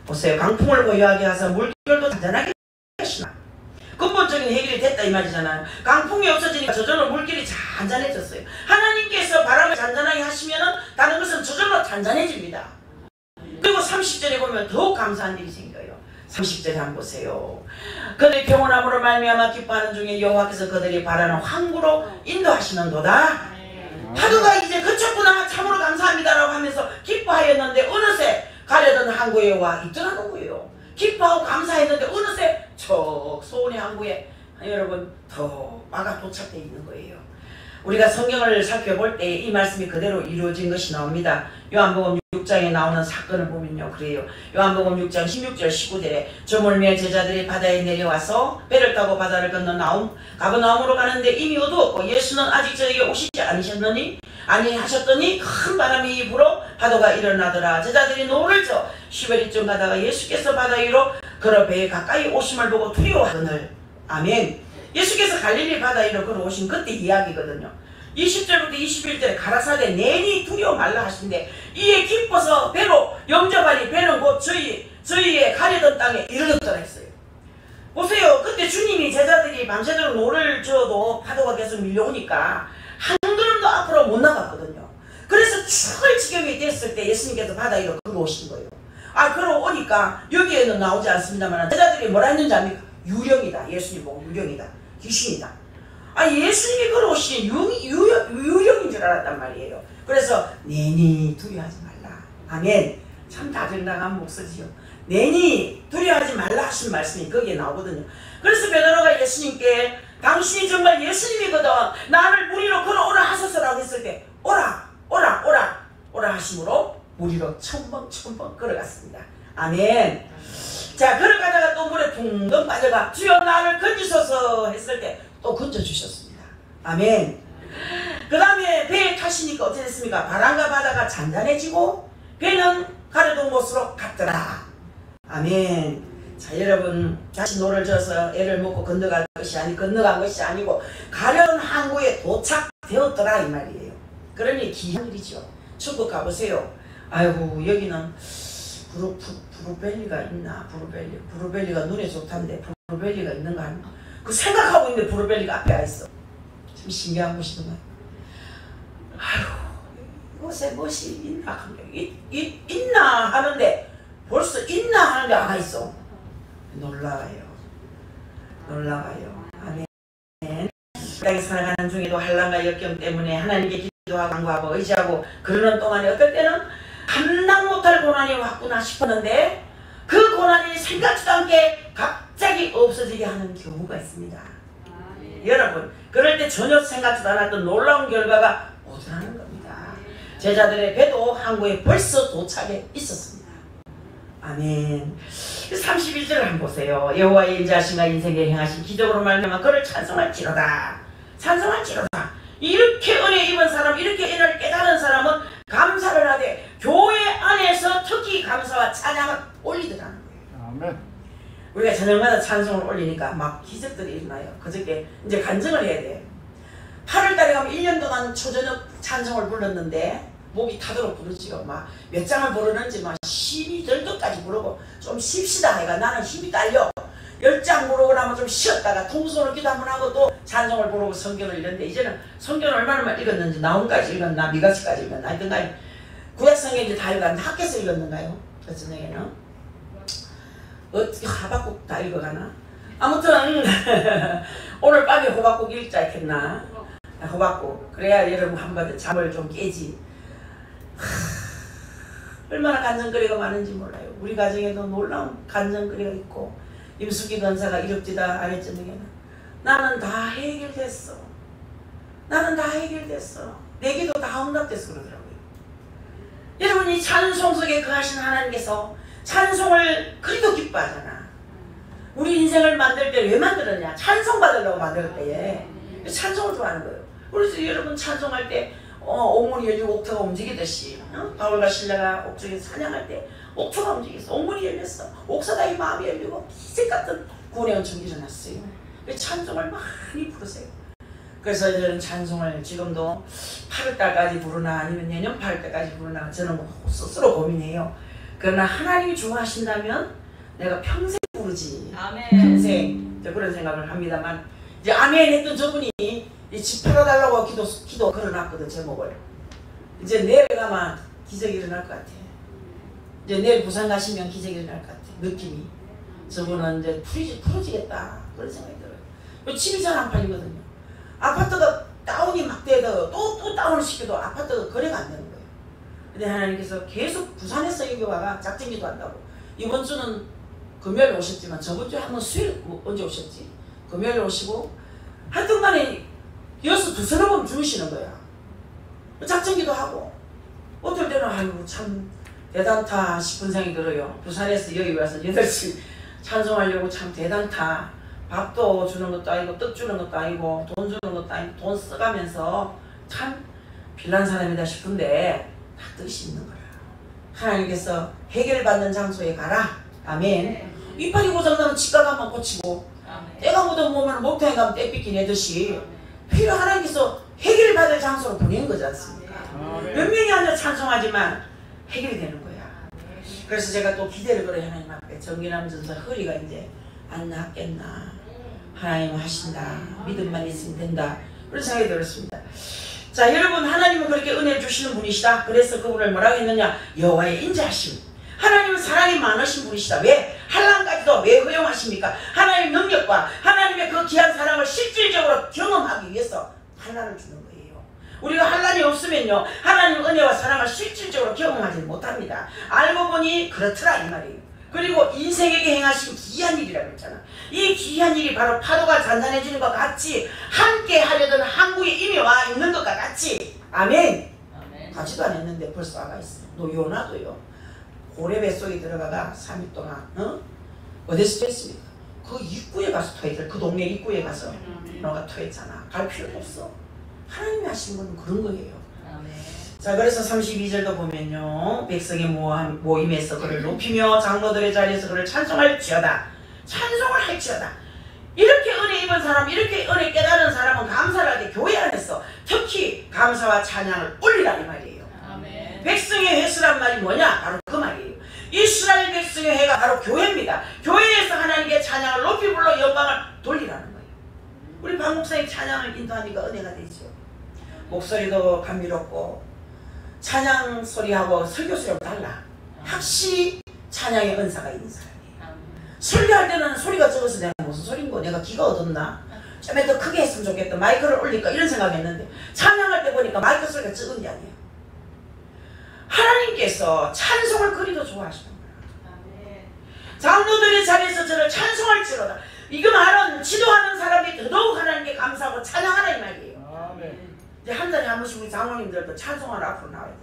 S1: 보세요. 강풍을 고요하게 하사 물결도 잔잔하게 하시나. 근본적인 해결이 됐다 이 말이잖아요. 강풍이 없어지니까 저절로 물길이 잔잔해졌어요. 하나님께서 바람을 잔잔하게 하시면은 다른 것은 저절로 잔잔해집니다. 그리고 30절에 보면 더욱 감사한 일이 생겨요. 30절에 한번 보세요. 그들이 평온함으로 말미암아 기뻐하는 중에 여호와께서 그들이 바라는 항구로 인도하시는도다. 파도가 이제 그쳤구나 참으로 감사합니다라고 하면서 기뻐하였는데 어느새 가려던 항구에 와 있더라는 거예요. 기뻐하고 감사했는데 어느새 저 소원의 항구에 여러분 더 막아 도착되어 있는 거예요. 우리가 성경을 살펴볼 때 이 말씀이 그대로 이루어진 것이 나옵니다. 요한복음 6장에 나오는 사건을 보면요 그래요. 요한복음 6장 16절 19절에 저물며 제자들이 바다에 내려와서 배를 타고 바다를 건너 가버나움으로 가는데 이미 어두웠고 예수는 아직 저에게 오시지 않으셨느니 아니하셨더니 큰 바람이 불어 파도가 일어나더라. 제자들이 노를 쳐 10여리쯤 가다가 예수께서 바다 위로 걸어 배에 가까이 오심을 보고 두려워하거늘. 아멘. 예수께서 갈릴리 바다 위로 걸어오신 그때 이야기거든요. 20절부터 21절에 가라사대 내니 두려워 말라 하신데 이에 기뻐서 배로 영접하니 배는 곧 저희의 가려던 땅에 이르렀더라 했어요. 보세요. 그때 주님이 제자들이 밤새도록 노를 저어도 파도가 계속 밀려오니까 한 걸음도 앞으로 못 나갔거든요. 그래서 죽을 지경이 됐을 때 예수님께서 바다 위로 걸어오신 거예요. 걸어오니까 여기에는 나오지 않습니다만 제자들이 뭐라 했는지 압니까? 유령이다. 예수님 보고 유령이다. 귀신이다. 예수님이 걸어오시니 유령인 줄 알았단 말이에요. 그래서 내니 두려워하지 말라. 아멘. 참 다정다감한 목소리죠. 내니 두려워하지 말라 하신 말씀이 거기에 나오거든요. 그래서 베드로가 예수님께 당신이 정말 예수님이거든 나를 물 위로 걸어오라 하소서라고 했을 때 오라 하심으로 물 위로 첨벙 걸어갔습니다. 아멘. 자, 걸어가다가 또 물에 붕덩 빠져가 주여 나를 건지소서 했을 때 또 건져주셨습니다. 아멘. 그 다음에 배에 타시니까 어떻게 됐습니까? 바람과 바다가 잔잔해지고 배는 가려던 곳으로 갔더라. 아멘. 자, 여러분 다시 노를 져서 애를 먹고 건너간 것이 아니고 가려운 항구에 도착되었더라 이 말이에요. 그러니 귀한 일이죠. 중국 가보세요. 아이고 여기는 브루벨리가 있나? 브루벨리가 눈에 좋단데 브루벨리가 있는가 하는 그 생각하고 있는데 브루벨리가 앞에 와 있어. 참 신기한 곳이더만. 아이고 이곳에 무엇이 있나? 있나 하는데 벌써 있나 하는데 안 와 있어. 놀라워요. 아멘. 땅에 살아가는 중에도 환난과 역경 때문에 하나님께 기도하고 간구하고 의지하고 그러는 동안에 어떨 때는 감당 못할 고난이 왔구나 싶었는데 그 고난이 생각지도 않게 갑자기 없어지게 하는 경우가 있습니다. 여러분 그럴 때 전혀 생각지도 않았던 놀라운 결과가 오더라는 겁니다. 제자들의 배도 항구에 벌써 도착해 있었습니다. 아멘. 31절을 한번 보세요. 여호와의 인자하심과 인생에 행하신 기적으로 말미암아 그를 찬송할지로다. 이렇게 은혜 입은 사람, 이렇게 은혜를 깨달은 사람은 감사를 하되 교회 안에서 특히 감사와 찬양을 올리더라는 거예요. 아멘. 우리가 저녁마다 찬송을 올리니까 막 기적들이 일어나요. 그저께 이제 간증을 해야 돼요. 8월달에 가면 1년 동안 초저녁 찬송을 불렀는데 목이 타도록 부르지요. 막 몇 장을 부르는지 막 힘이 들 것까지 부르고 좀 쉽시다 해가 나는 힘이 딸려. 10장 부르고 나면 좀 쉬었다가 통성으로 기도 한번 하고 또 찬송을 부르고 성경을 읽는데 이제는 성경을 얼마나 읽었는지 나홈까지 읽었나 미가시까지 읽었나 하여튼간에 구약성경 이제 다 읽었는데 학교에서 읽었는가요? 그 저녁에는 하박국 다 읽어가나? 아무튼 오늘 밤에 호박국 읽자 했겠나? 호박국 그래야 여러분 한번 잠을 좀 깨지. 얼마나 간증거리가 많은지 몰라요. 우리 가정에도 놀라운 간증거리가 있고 임숙기 권사가 이럽지다 아랫저녁에는 나는 다 해결됐어. 내 기도 다 응답됐어 그러더라고요. 여러분 이 찬송 속에 거하신 하나님께서 찬송을 그리도 기뻐하잖아. 우리 인생을 만들 때 왜 만들었냐? 찬송 받으려고 만들었대. 찬송을 좋아하는 거예요. 그래서 여러분 찬송할 때 옥문이 열리고 옥터가 움직이듯이 바울과 신라가 옥중에 사냥할 때 옥터가 움직였어. 옥문이 열렸어. 옥사다의 마음이 열리고 기적 같은 구원의 은총이 일어났어요. 찬송을 많이 부르세요. 그래서 저는 찬송을 지금도 8월달까지 부르나 아니면 내년 8월달까지 부르나 저는 스스로 고민해요. 그러나 하나님이 좋아하신다면 내가 평생 부르지.
S2: 아멘.
S1: 평생 그런 생각을 합니다만 이제 아멘 했던 저분이 집 팔아달라고 기도 걸어놨거든. 제목을. 이제 내일 가면 기적이 일어날 것 같아. 이제 내일 부산 가시면 기적이 일어날 것 같아. 느낌이. 저분은 이제 풀어지겠다 그런 생각이 들어요. 집이 잘 안 팔리거든요. 아파트가 다운이 막 돼도 또 다운을 시켜도 아파트가 거래가 안 되는 거예요. 근데 하나님께서 계속 부산에서 여기 와가 작정기도 한다고. 이번 주는 금요일 오셨지만 저번 주에 한번 수요일 언제 오셨지? 금요일 오시고 하여튼간에 이어서 두서너 번 주무시는 거야. 작정기도 하고 어떨 때는 아이고 참 대단타 싶은 생각이 들어요. 부산에서 여기 와서 8시 찬송하려고 참 대단타. 밥도 주는 것도 아니고 떡 주는 것도 아니고 돈 주는 것도 아니고 돈 써가면서 참 빌란 사람이다 싶은데 다 뜻이 있는 거야. 하나님께서 해결받는 장소에 가라. 아멘. 이빨이 고장나면 치과 가면 고치고 때가 묻어보면 목탕에 가면 때 삐끼 내듯이 필요 하나님께서 해결받을 장소로 보낸 거지 않습니까? 몇 명이 앉아 찬송하지만 해결이 되는 거야. 그래서 제가 또 기대를 걸어요. 하나님 앞에 정기남 전사 허리가 이제 안 낫겠나. 하나님 하신다. 믿음만 있으면 된다. 그런 생각이 들었습니다. 자, 여러분 하나님은 그렇게 은혜를 주시는 분이시다. 그래서 그분을 뭐라고 했느냐. 여호와의 인자하심. 하나님은 사랑이 많으신 분이시다. 왜? 한란까지도 왜 허용하십니까? 하나님의 능력과 하나님의 그 귀한 사랑을 실질적으로 경험하기 위해서 한란을 주는 거예요. 우리가 한란이 없으면요 하나님의 은혜와 사랑을 실질적으로 경험하지 못합니다. 알고 보니 그렇더라 이 말이에요. 그리고 인생에게 행하신 귀한 일이라고 했잖아. 이 귀한 일이 바로 파도가 잔잔해지는 것 같이 함께 하려던 항구에 이미 와 있는 것과 같이. 아멘. 아멘. 가지도 않았는데 벌써 와가 있어. 너 요나도요 고래 뱃속에 들어가가 3일 동안 어디서 토했습니까? 그 입구에 가서 토했잖아. 그 동네 입구에 가서 너가 토했잖아. 갈 필요도 없어. 하나님이 하신 건 그런 거예요. 자, 그래서 32절도 보면요 백성의 모임에서 그를 높이며 장로들의 자리에서 그를 찬송할지어다. 찬송을 할지어다. 이렇게 은혜 입은 사람, 이렇게 은혜 깨달은 사람은 감사를 할 때 교회 안에서 특히 감사와 찬양을 올리라 이 말이에요. 아멘. 백성의 회수란 말이 뭐냐? 바로 그 말이에요. 이스라엘 백성의 회가 바로 교회입니다. 교회에서 하나님께 찬양을 높이 불러 영광을 돌리라는 거예요. 우리 박 목사님 찬양을 인도하니까 은혜가 되죠. 목소리도 감미롭고 찬양 소리하고 설교 소리하고 달라. 확실히 찬양의 은사가 있는 사람이에요. 설교할 때는 소리가 적어서 내가 무슨 소린고 내가 기가 얻었나 좀 더 크게 했으면 좋겠다. 마이크를 올릴까 이런 생각했는데 찬양할 때 보니까 마이크 소리가 적은 게 아니에요. 하나님께서 찬송을 그리도 좋아하시는 거예요. 장로들의 자리에서 저를 찬송할지로다. 이거 말은 지도하는 사람이 더더욱 하나님께 감사하고 찬양하라 이 말이에요. 이제 한 달에 한 번씩 우리 장로님들도 찬송하러 앞으로 나와야 돼요.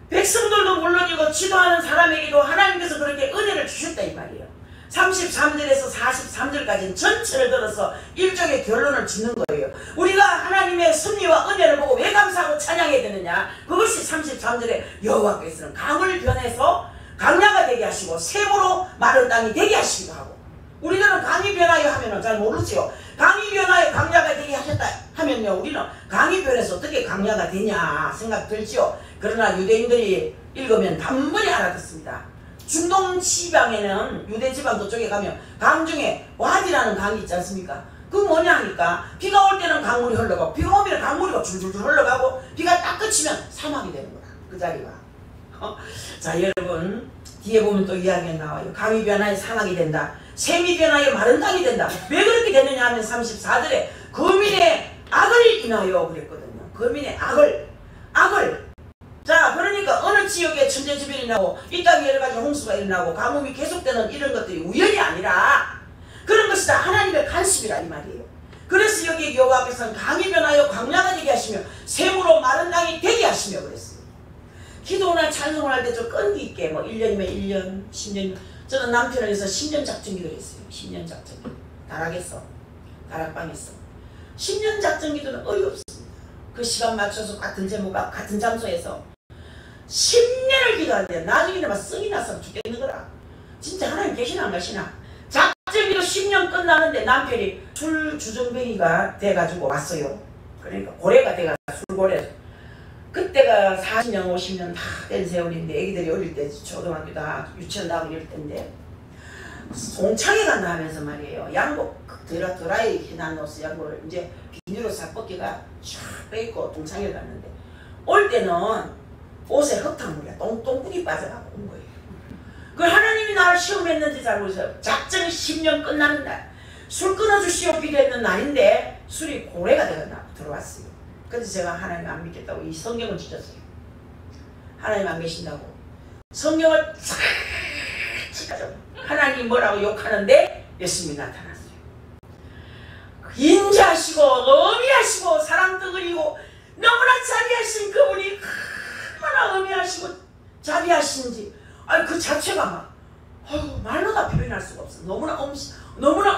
S1: 백성들도 물론이고 지도하는 사람에게도 하나님께서 그렇게 은혜를 주셨다 이 말이에요. 33절에서 43절까지는 전체를 들어서 일종의 결론을 짓는 거예요. 우리가 하나님의 섭리와 은혜를 보고 왜 감사하고 찬양해야 되느냐. 그것이 33절에 여호와께서는 강을 변해서 강야가 되게 하시고 샘으로 마른 땅이 되게 하시기도 하고. 우리들은 강이 변하여 하면은 잘 모르지요. 강이 변하여 강야가 되게 하셨다 하면요 우리는 강이 변해서 어떻게 강야가 되냐 생각 들지요. 그러나 유대인들이 읽으면 단번에 알아듣습니다. 중동 지방에는 유대 지방 그쪽에 가면 강 중에 와디라는 강이 있지 않습니까? 그 뭐냐 하니까 비가 올 때는 강물이 흘러가고 비가 오면 강물이 줄줄줄 흘러가고 비가 딱 그치면 사막이 되는 거야 그 자리가. 자 여러분 뒤에 보면 또 이야기가 나와요. 강이 변하여 사막이 된다. 샘이 변하여 마른 땅이 된다. 왜 그렇게 되느냐 하면 34절에 거민의 악을 인하여 그랬거든요. 거민의 악을. 자 그러니까 어느 지역에 천재지변이 나고 이 땅에 여러가지 홍수가 일어나고 가뭄이 계속되는 이런 것들이 우연이 아니라 그런 것이 다 하나님의 간섭이라 이 말이에요. 그래서 여기 여호와께서는 강이 변하여 광야가 되게 하시며 샘으로 마른 땅이 되게 하시며 그랬어요. 기도나 찬송을 할 때 좀 끈기 있게 뭐 1년이면 1년 10년. 저는 남편을 위해서 10년 작전기도를 했어요. 10년 작전기도. 다락방에서 10년 작전기도는 어이없습니다. 그 시간 맞춰서 같은 제목과 같은 장소에서 10년을 기도하는데 나중에는 막 성이 나서 죽겠는 거라. 진짜 하나님 계시나 안 계시나. 작정기도 10년 끝나는데 남편이 술 주정뱅이가 돼가지고 왔어요. 그러니까 고래가 돼가 술고래. 그때가 40년 50년 다 된 세월인데 애기들이 어릴 때 초등학교 다 유치원 나오고 이럴 때인데 송창에 간다 하면서 말이에요. 양복 드라이 흰한 옷 양복을 이제 비닐로 싹 벗기가 쫙 빼입고 동창에 갔는데 올 때는 옷에 흙탕물이야. 똥꾸기 빠져가고 온 거예요. 그 하나님이 나를 시험했는지 잘 모르겠어요. 작정이 10년 끝나는 날 술 끊어주시오 기도했는 날인데 술이 고래가 들어왔어요. 그래서 제가 하나님 안 믿겠다고 이 성경을 주셨어요. 하나님 안 계신다고 성경을 싹 치가지고 하나님 뭐라고 욕하는데 예수님이 나타났어요. 인자하시고 어미하시고 사랑도 그리고 너무나 자비하신 그분이 얼마나 어미하시고 자비하신지 그 자체가 막 말로 다 표현할 수가 없어. 너무나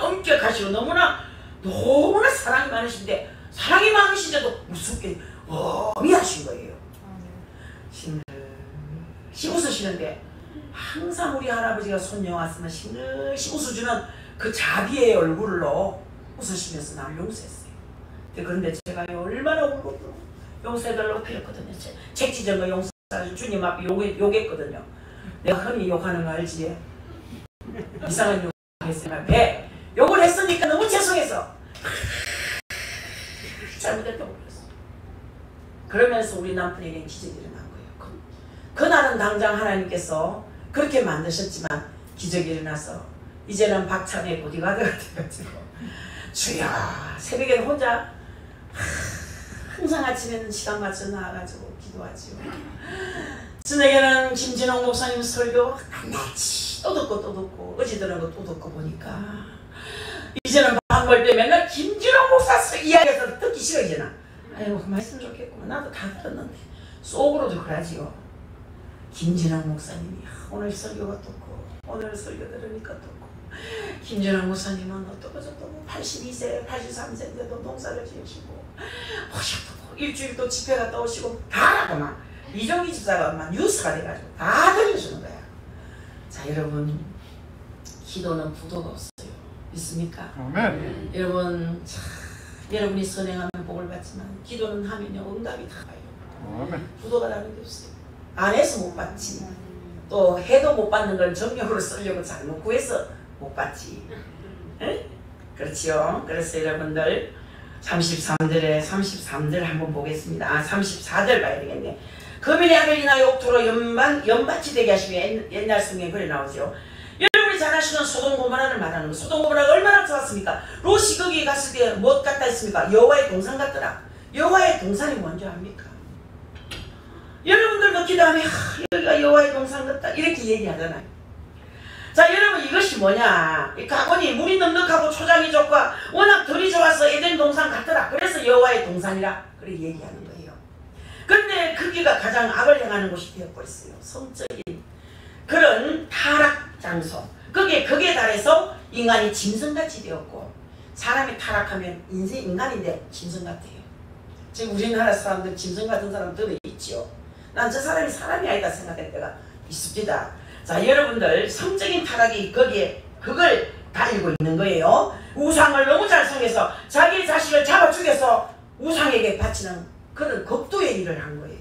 S1: 엄격하시고 너무나 사랑이 많으신데 사랑이 많으신데도 무섭게 어미하신 거예요. 싱글시 웃으시는데 항상 우리 할아버지가 손녀 왔으면 싱글시 웃어주는 그 자비의 얼굴로 웃으시면서 나를 용서했어요. 그런데 제가 얼마나 울고 용서해달라고 빌었거든요. 책지정거 용서해서 주님 앞에 욕했거든요. 내가 흔히 욕하는 거 알지? 이상한 욕을 했으니까 왜? 욕을 했으니까 너무 죄송해서 잘못했다고 그랬어. 그러면서 우리 남편에게 기적이 일어난 거예요. 그날은 당장 하나님께서 그렇게 만드셨지만 기적이 일어나서 이제는 박찬의 보디가드가 돼가지고 주여 새벽에 혼자 항상 아침에는 시간 맞춰 나와가지고 기도하지요. 저녁에는 김진홍 목사님 설교 낱낱이 또 듣고 어제 들은 거 또 듣고 보니까 이제는 방벌 때 맨날 김진홍 목사 이야기해서 듣기 싫어지나. 아이고 그만 했으면 좋겠구만. 나도 다 들었는데 속으로도 그러지요. 김진홍 목사님이 오늘 설교가 듣고 오늘 설교 들으니까 듣고 김진홍 목사님은 어떻고 저떻고 82세 83세인데도 농사를 지으시고 오셨고 일주일 또 집회 갔다 오시고 다 하라고만 이정희 집사가 막 뉴스가 돼가지고 다 들려주는 거야. 자 여러분 기도는 부도가 없어요. 믿습니까? 아멘. 여러분 참 여러분이 선행하면 복을 받지만 기도는 하면요 응답이 다 와요. 아멘. 부도가 나는 게 없어요. 안 해서 못 받지. 또 해도 못 받는 걸 정력으로 쓰려고 잘못 구해서 못 받지. 에? 그렇지요. 그래서 여러분들 33절 한번 보겠습니다. 34절 봐야 되겠네. 금일의 하늘이나 옥토로 연밭이 되게 하시며 옛날 성경에 그래 나오죠. 여러분이 잘 아시는 소돔 고모라를 말하는 거. 소돔 고모라가 얼마나 좋았습니까? 롯이 거기에 갔을 때 무엇 같다 했습니까? 여호와의 동산 같더라. 여호와의 동산이 뭔지 압니까? 여러분들도 기도하면 여기가 여호와의 동산 같다 이렇게 얘기하잖아요. 자 여러분 이것이 뭐냐? 이 가보니 물이 넉넉하고 초장이 좋고 워낙 들이 좋아서 에덴 동산 같더라. 그래서 여호와의 동산이라 그렇게 얘기하는 거예요. 그런데 거기가 가장 악을 행하는 곳이 되어버렸어요. 성적인 그런 타락 장소. 거기에 달해서 인간이 짐승같이 되었고 사람이 타락하면 인간인데 짐승 같아요. 지금 우리나라 사람들 짐승 같은 사람 들어있죠. 난 저 사람이 사람이 아니다 생각할 때가 있습니다. 자 여러분들 성적인 타락이 그걸 달리고 있는 거예요. 우상을 너무 잘 섬겨서 자기 자식을 잡아 죽여서 우상에게 바치는 그런 극도의 일을 한 거예요.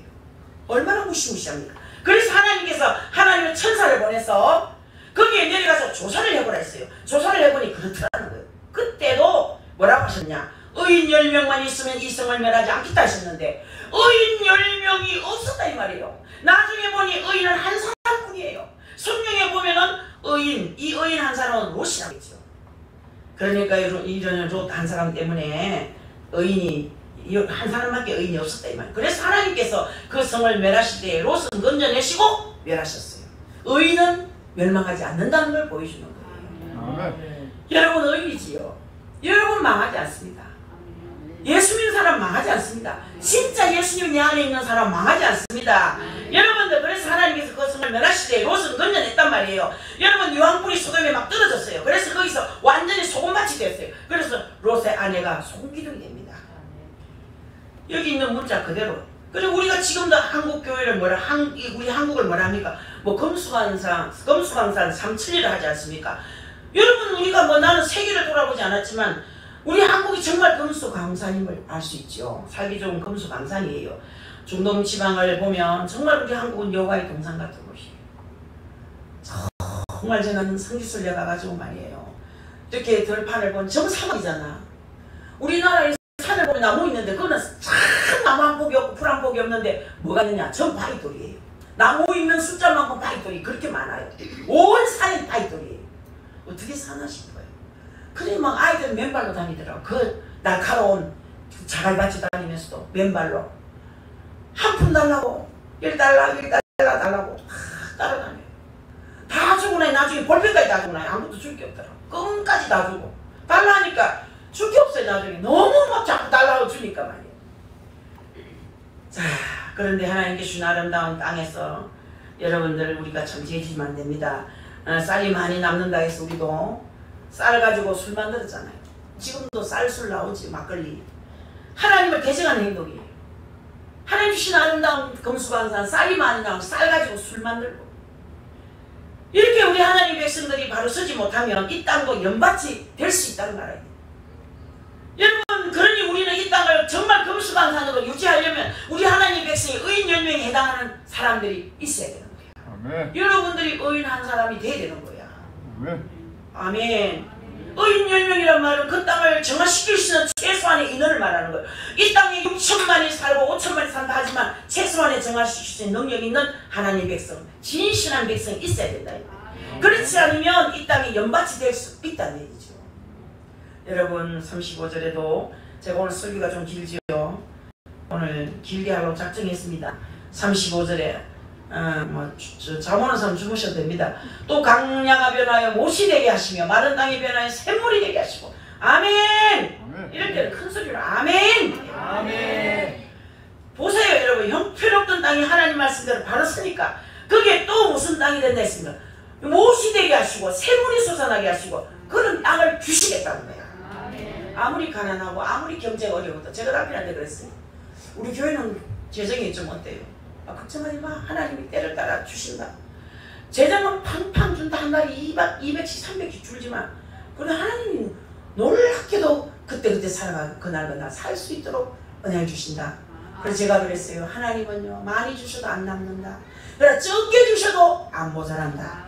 S1: 얼마나 무시무시합니까? 그래서 하나님께서 하나님의 천사를 보내서 거기에 내려가서 조사를 해보라 했어요. 조사를 해보니 그렇더라는 거예요. 그때도 뭐라고 하셨냐? 의인 10명만 있으면 이 성을 멸하지 않겠다 하셨는데 의인 10명이 없었다 이 말이에요. 나중에 보니 의인은 한 사람뿐이에요. 성경에 보면은 이 의인 한 사람은 롯이라겠죠. 그러니까 이런 롯 한 사람 때문에 의인이 한 사람밖에 의인이 없었다 이 말이에요. 그래서 하나님께서 그 성을 멸하실 때 롯은 건져내시고 멸하셨어요. 의인은 멸망하지 않는다는 걸 보여주는 거예요. 여러분 의인이지요. 여러분 망하지 않습니다. 예수 믿는 사람 망하지 않습니다. 진짜 예수님 내 안에 있는 사람 망하지 않습니다. 여러분들 그래서 하나님께서 그 성을 멸하실 때 롯은 건져냈단 말이에요. 여러분 유황불이 소돔에 막 떨어졌어요. 그래서 거기서 완전히 소금밭이 됐어요. 그래서 롯의 아내가 소금기둥이 됩니다. 여기 있는 문자 그대로. 그리고 우리가 지금도 한국 교회를 우리 한국을 뭐라 합니까? 뭐 금수강산 3천리를 하지 않습니까? 여러분 우리가 뭐 나는 세계를 돌아보지 않았지만 우리 한국이 정말 금수강산임을 알 수 있죠. 살기 좋은 금수강산이에요. 중동 지방을 보면 정말 우리 한국은 여호와의 동산 같은 곳이에요. 정말 저는 성지순례 가가지고 말이에요. 이렇게 들판을 보면 정 사막이잖아. 우리나라에 산을 보면 나무 있는데 그거는 참 나무 한 폭이 없고 풀 한 폭이 없는데 뭐가 있느냐? 전 바위돌이에요. 나무 있는 숫자만큼 바위돌이 그렇게 많아요. 온 산이 바위돌이에요. 어떻게 사나 싶어요. 그래 막 아이들 맨발로 다니더라고. 그 날카로운 자갈밭이 다니면서도 맨발로 한 푼 달라고 1달러 1달러 달라고 따라다녀요. 다 주고 나중에 볼펜까지 다 주고 아무것도 줄 게 없더라고. 껌까지 다 주고 달라 하니까 줄 게 없어요. 나중에 너무 막 자꾸 달라고 주니까 말이에요. 자, 그런데 하나님께 주신 아름다운 땅에서 여러분들 우리가 참 죄지면 안 됩니다. 쌀이 많이 남는다 해서 우리도 쌀 가지고 술 만들었잖아요. 지금도 쌀술 나오지. 막걸리. 하나님을 대적하는 행동이에요. 하나님 주신 아름다운 금수강산 쌀이 많이 나오고 쌀 가지고 술 만들고 이렇게 우리 하나님 백성들이 바로 서지 못하면 이 땅도 연밭이 될 수 있다는 말이에요. 여러분 그러니 우리는 이 땅을 정말 금수강산으로 유지하려면 우리 하나님 백성이 의인 10명에 해당하는 사람들이 있어야 되는 거예요. 아멘. 여러분들이 의인 한 사람이 돼야 되는 거야. 아멘. 아멘. 의인 10명이란 말은 그 땅을 정화시킬 수 있는 최소한의 인원을 말하는 거예요. 이 땅에 6천만이 살고 5천만이 산다 하지만 최소한의 정화시킬 수 있는 능력이 있는 하나님 백성, 진실한 백성이 있어야 된다. 그렇지 않으면 이 땅이 연밭이 될 수 있다는 얘기죠. 여러분 35절에도 제가 오늘 설교가 좀 길지요. 오늘 길게 하려고 작정했습니다. 35절에 잠오는 사람 주무셔도 됩니다. 또 강야가 변하여 못이 되게 하시며 마른 땅이 변하여 샘물이 되게 하시고 아멘. 아멘. 이럴 때는 큰 소리로 아멘. 아멘. 보세요 여러분. 형편없던 땅이 하나님 말씀대로 바로 서니까 그게 또 무슨 땅이 된다 했습니까? 못이 되게 하시고 샘물이 솟아나게 하시고 그런 땅을 주시겠다는 거야. 아멘. 아무리 가난하고 아무리 경제가 어려워도 제가 남편한테 그랬어요. 우리 교회는 재정이 좀 어때요? 걱정하지 마. 하나님이 때를 따라 주신다. 재정은 팡팡 준다. 한 달에 200씩 300씩 줄지만 그러나 하나님이 놀랍게도 그때그때 살아가고 그날 살 수 있도록 은혜를 주신다. 그래서 제가 그랬어요. 하나님은요 많이 주셔도 안 남는다. 그러나 적게 주셔도 안 모자란다.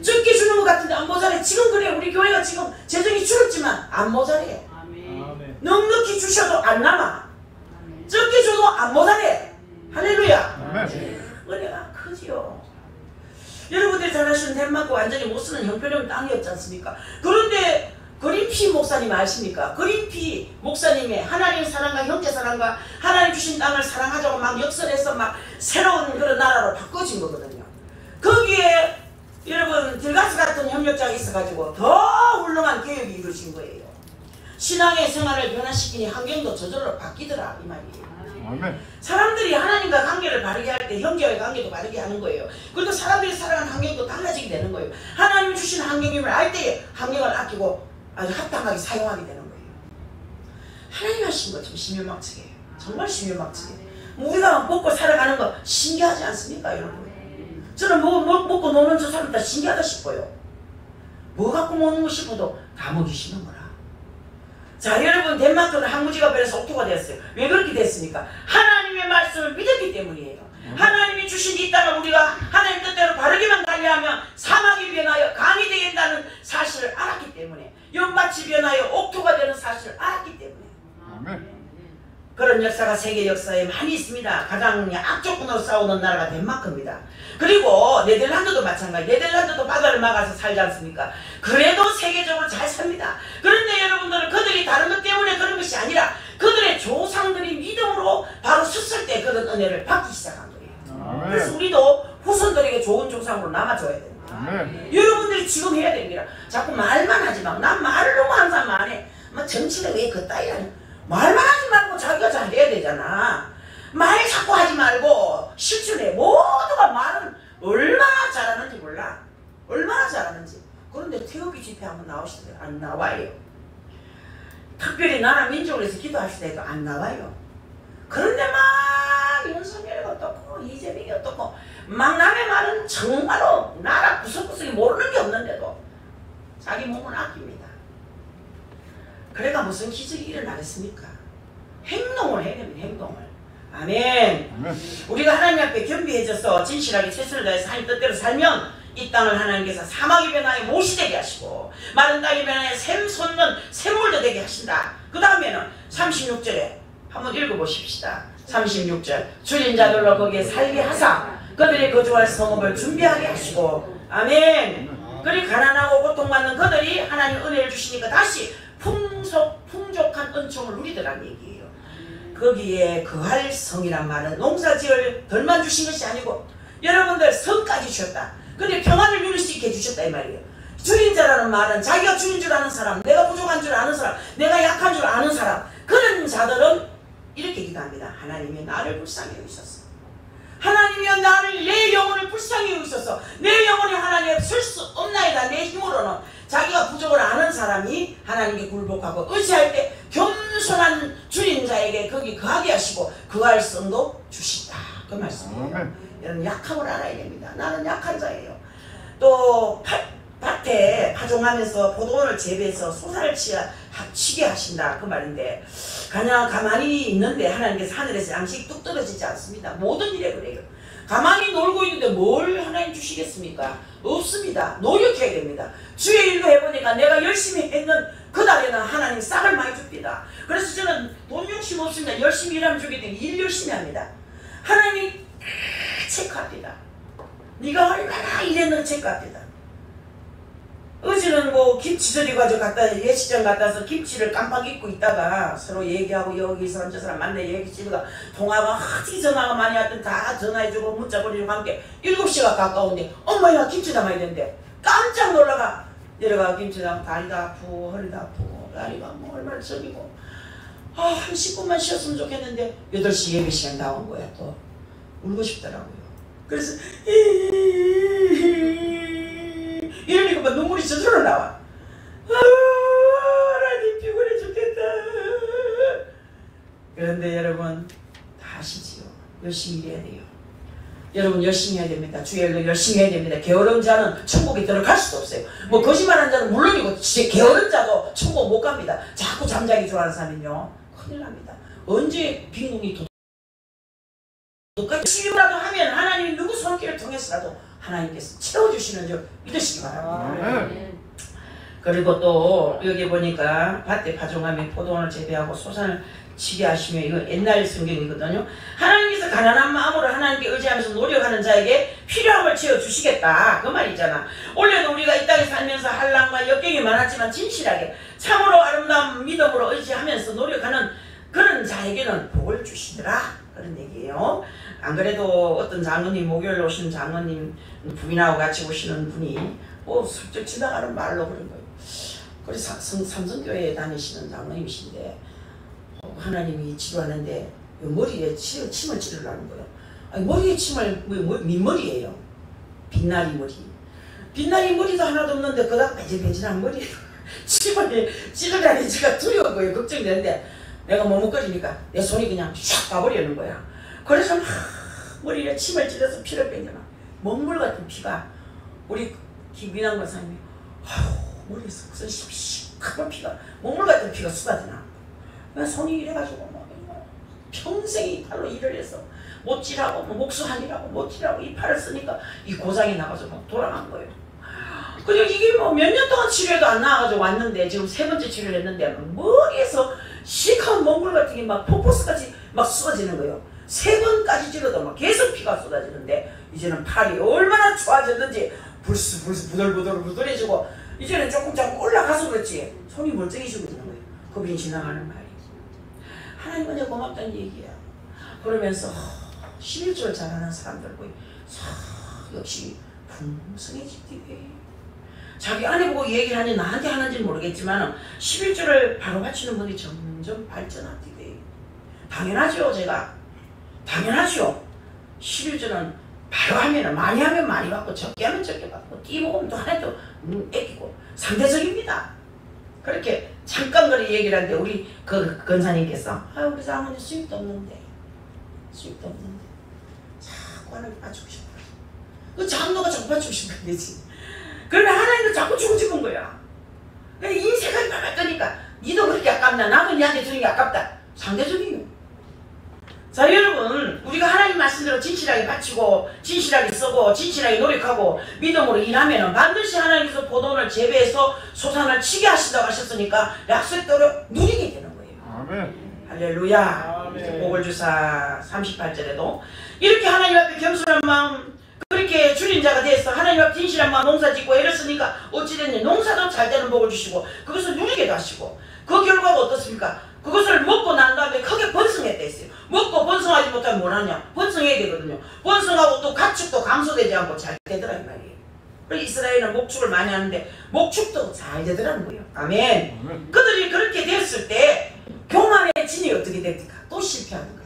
S1: 적게 주는 것 같은데 안 모자래. 지금 그래. 우리 교회가 지금 재정이 줄었지만 안 모자래. 넉넉히 주셔도 안 남아. 적게 줘도 안 모자래. 할렐루야. 은혜가 크지요. 여러분들이 잘 아시는 덴마크 완전히 못 쓰는 형편없는 땅이었지 않습니까? 그런데 그린피 목사님 아십니까? 그린피 목사님의 하나님 사랑과 형제 사랑과 하나님 주신 땅을 사랑하자고 막 역설해서 막 새로운 그런 나라로 바꿔진 거거든요. 거기에 여러분 들가스 같은 협력자가 있어가지고 더 훌륭한 교육이 이루어진 거예요. 신앙의 생활을 변화시키니 환경도 저절로 바뀌더라 이 말이에요. 사람들이 하나님과 관계를 바르게 할 때 형제와의 관계도 바르게 하는 거예요. 그리고 사람들이 살아가는 환경도 달라지게 되는 거예요. 하나님이 주신 환경임을 알 때에 환경을 아끼고 아주 합당하게 사용하게 되는 거예요. 하나님 하신 거 좀 신묘막측이에요. 정말 신묘막측이에요. 우리가 먹고 살아가는 거 신기하지 않습니까 여러분? 저는 먹고 노는 저 사람 다 신기하다 싶어요. 뭐 갖고 먹는 싶어도 다 먹이시는 거라. 자 여러분 덴마크는 항무지가 변해서 옥토가 되었어요. 왜 그렇게 됐습니까? 하나님의 말씀을 믿었기 때문이에요. 하나님이 주신 이 땅을 우리가 하나님 뜻대로 바르게만 관리하면 사막이 변하여 강이 되겠다는 사실을 알았기 때문에 연밭이 변하여 옥토가 되는 사실을 알았기 때문에 아멘. 그런 역사가 세계 역사에 많이 있습니다. 가장 악조건으로 싸우는 나라가 덴마크입니다. 그리고 네덜란드도 마찬가지. 네덜란드도 바다를 막아서 살지 않습니까? 그래도 세계적으로 잘 삽니다. 그런데 여러분들은 그들이 다른 것 때문에 그런 것이 아니라 그들의 조상들이 믿음으로 바로 섰을 때 그런 은혜를 받기 시작한 거예요. 아멘. 그래서 우리도 후손들에게 좋은 조상으로 남아줘야 됩니다. 아멘. 여러분들이 지금 해야 됩니다. 자꾸 말만 하지 마. 난 말을 너무 항상 안 해. 정치는 왜 그따위라니. 말만 하지 말고 자기가 잘해야 되잖아. 말 자꾸 하지 말고 실천해. 모두가 말은 얼마나 잘하는지 몰라. 얼마나 잘하는지. 그런데 태극기 집회 한번 나오시더라고요. 안 나와요. 특별히 나라 민족을 위해서 기도하시다 해도 안 나와요. 그런데 막 윤석열이 어떻고 이재명이 어떻고 막 남의 말은 정말로 나라 구석구석이 모르는 게 없는데도 자기 몸을 아낍니다. 그래가 무슨 기적이 일어나겠습니까? 행동을 해야 됩니다. 행동을. 아멘. 우리가 하나님 앞에 겸비해져서 진실하게 최선을 다해서 하나님 뜻대로 살면 이 땅을 하나님께서 사막이 변화에 못이 되게 하시고 마른 땅이 변화에 샘 솟는 샘물도 되게 하신다. 그 다음에는 36절에 한번 읽어보십시다. 36절 줄인 자들로 거기에 살게 하사 그들이 거주할 성읍을 준비하게 하시고 아멘. 그리 가난하고 고통받는 그들이 하나님 은혜를 주시니까 다시 풍족한 은총을 누리더라는 얘기예요. 거기에 거할 성이란 말은 농사지을 덜만 주신 것이 아니고 여러분들 성까지 주셨다. 근데 평안을 누릴 수 있게 해주셨다 이 말이에요. 주인 자라는 말은 자기가 주인 줄 아는 사람, 내가 부족한 줄 아는 사람, 내가 약한 줄 아는 사람, 그런 자들은 이렇게 기도합니다. 하나님이 나를 불쌍히 여기셨어. 하나님이여 나를 내 영혼을 불쌍히 여기셔서 내 영혼이 하나님 앞에 설 수 없나이다. 내 힘으로는 자기가 부족을 아는 사람이 하나님께 굴복하고 의지할 때 겸손한 주인 자에게 거기 거하게 하시고 거할 성도 주신다. 그 말씀이에요. 여러분 약함을 알아야 됩니다. 나는 약한 자예요. 또 밭에 파종하면서 포도원을 재배해서 소산을 치게 하신다. 그 말인데 그냥 가만히 있는데 하나님께서 하늘에서 양식이 뚝 떨어지지 않습니다. 모든 일에 그래요. 가만히 놀고 있는데 뭘 하나님 주시겠습니까? 없습니다. 노력해야 됩니다. 주의 일도 해보니까 내가 열심히 했는 그날에는 하나님 싹을 많이 줍니다. 그래서 저는 돈 욕심 없습니다. 열심히 일하면 주기 때문에 일 열심히 합니다. 하나님이 체크합니다. 네가 얼마나 일했는지 체크합니다. 어제는 뭐 김치 절여가지고 예시장 갔다 와서 김치를 깜빡 잊고 있다가 서로 얘기하고 여기 사람 저 사람 만나 얘기치다가 통화가 하지 전화가 많이 왔던 다 전화해주고 문자 보내주고 함께 7시가 가까운데 엄마야 김치 담아야 되는데 깜짝 놀라가 내려가 김치 담아 다리도 아프고 허리도 아프고 다리가 뭐 얼마나 저기고 한 10분만 쉬었으면 좋겠는데 8시 예배 시간 나온 거야. 또 울고 싶더라고요. 그래서 이러니까 막 눈물이 저절로 나와. 하나님 피곤해 죽겠다. 그런데 여러분 다 아시지요. 열심히 일해야 돼요. 여러분 열심히 해야 됩니다. 주의 일도 열심히 해야 됩니다. 게으른 자는 천국에 들어갈 수도 없어요. 뭐 거짓말하는 자는 물론이고 게으른 자도 천국 못 갑니다. 자꾸 잠자기 좋아하는 사람은요 큰일 납니다. 언제 빈궁이 치유라도 하면 하나님이 누구 손길을 통해서라도 하나님께서 채워주시는 줄 믿으시기 바랍니다. 그리고 또 여기 보니까 밭에 파종하며 포도원을 재배하고 소산을 치게 하시며 이거 옛날 성경이거든요. 하나님께서 가난한 마음으로 하나님께 의지하면서 노력하는 자에게 필요함을 채워주시겠다 그 말이잖아. 원래도 우리가 이 땅에 살면서 한란과 역경이 많았지만 진실하게 참으로 아름다운 믿음으로 의지하면서 노력하는 그런 자에게는 복을 주시더라 그런 얘기예요. 안 그래도 어떤 장로님 목요일 오시는 장로님 부인하고 같이 오시는 분이 뭐 슬쩍 지나가는 말로 그런 거예요. 그래서 삼성교회에 다니시는 장로님이신데 하나님이 치료하는데 머리에 침을 찌르려는 거예요. 아니, 머리에 침을 민머리예요. 빛나리 머리. 빛나리 머리도 하나도 없는데 그닥 배질배질한 머리에 침을 찌르려니 제가 두려운 거예요. 걱정되는데 내가 머뭇거리니까 내 손이 그냥 샥 가버리는 거야. 그래서 막 머리에 침을 찔러서 피를 빼잖아. 먹물 같은 피가 우리 김민환 권사님이 머리에서 무슨 시커먼 피가 먹물 같은 피가 쏟아지나. 그냥 손이 이래가지고 막 평생 이 팔로 일을 해서 못질하고 뭐 목수하느라고 못질하고 이 팔을 쓰니까 이 고장이 나가지고 막 돌아간 거예요. 그리고 이게 뭐 몇 년 동안 치료해도 안 나와가지고 왔는데 지금 3번째 치료를 했는데 머리에서 시커먼 먹물 같은 게 막 포포스까지 막 쏟아지는 거예요. 3번까지 찔러도 막 계속 피가 쏟아지는데 이제는 팔이 얼마나 좋아졌는지 불쑥 부들부들해지고 이제는 조금 올라가서 그렇지 손이 멀쩡해지고 있는 거예요. 겁이 지나가는 말이. 하나님 은혜 고맙다는 얘기야. 그러면서 11조를 잘하는 사람들 보이 역시 풍성해지대. 자기 아내 보고 얘기를 하니 나한테 하는지는 모르겠지만 11조를 바로 바치는 분이 점점 발전하대. 당연하죠. 제가 당연하죠. 11조는 바로 하면 많이 하면 많이 받고 적게 하면 적게 받고 띠먹으면 또 하나도 애기고 상대적입니다. 그렇게 잠깐 거리 얘기를 하는데 우리 그 권사님께서 우리 장모님 수입도 없는데 수입도 없는데 자꾸 하나님 맞추고 싶어요. 그 장로가 자꾸 맞추고 싶은 거지. 그러면 하나님도 자꾸 주고 싶은 거야. 그러니까 인생을 막았더니까 니도 그렇게 아깝나 나도 니한테 주는 게 아깝다. 상대적이에요. 자 여러분, 우리가 하나님 말씀대로 진실하게 바치고 진실하게 쓰고 진실하게 노력하고 믿음으로 일하면 반드시 하나님께서 포도원을 재배해서 소산을 치게 하신다고 하셨으니까 약속대로 누리게 되는 거예요.
S2: 아멘.
S1: 할렐루야.
S2: 아멘.
S1: 복을 주사 38절에도 이렇게 하나님 앞에 겸손한 마음, 그렇게 줄인 자가 돼서 하나님 앞에 진실한 마음 농사 짓고 이랬으니까 어찌됐냐, 농사도 잘 되는 복을 주시고 그것을 누리게도 하시고, 그 결과가 어떻습니까? 그것을 먹고 난 다음에 크게 번성했다 했어요. 먹고 번성하지 못하면 뭐하냐? 번성해야 되거든요. 번성하고 또 가축도 감소되지 않고 잘 되더라 이 말이에요. 그래서 이스라엘은 목축을 많이 하는데 목축도 잘 되더라는 거예요. 아멘. 그들이 그렇게 됐을 때 교만의 진이 어떻게 됩니까? 또 실패하는 거야.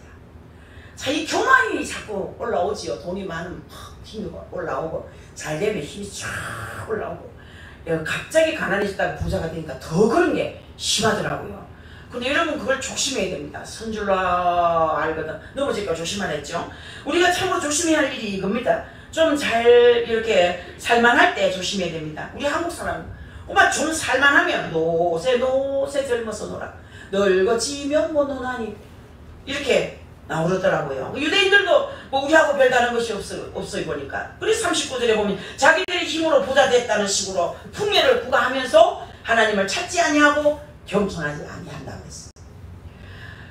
S1: 자, 이 교만이 자꾸 올라오지요. 돈이 많으면 힘이 올라오고 잘 되면 힘이 쫙 올라오고, 갑자기 가난해졌다가 부자가 되니까 더 그런 게 심하더라고요. 근데 여러분 그걸 조심해야 됩니다. 선줄라 알거든. 넘어질까 조심하라 했죠. 우리가 참으로 조심해야 할 일이 이겁니다. 좀 잘 이렇게 살만할 때 조심해야 됩니다. 우리 한국 사람 엄마 좀 살만하면 노새 젊어서 놀아, 늙어지면 뭐 노나니 이렇게 나오더라고요. 유대인들도 뭐 우리하고 별다른 것이 없어요 보니까. 그래서 39절에 보면 자기들의 힘으로 부자 됐다는 식으로 풍요를 구가하면서 하나님을 찾지 아니하고 겸손하지 아니한다고 했어요.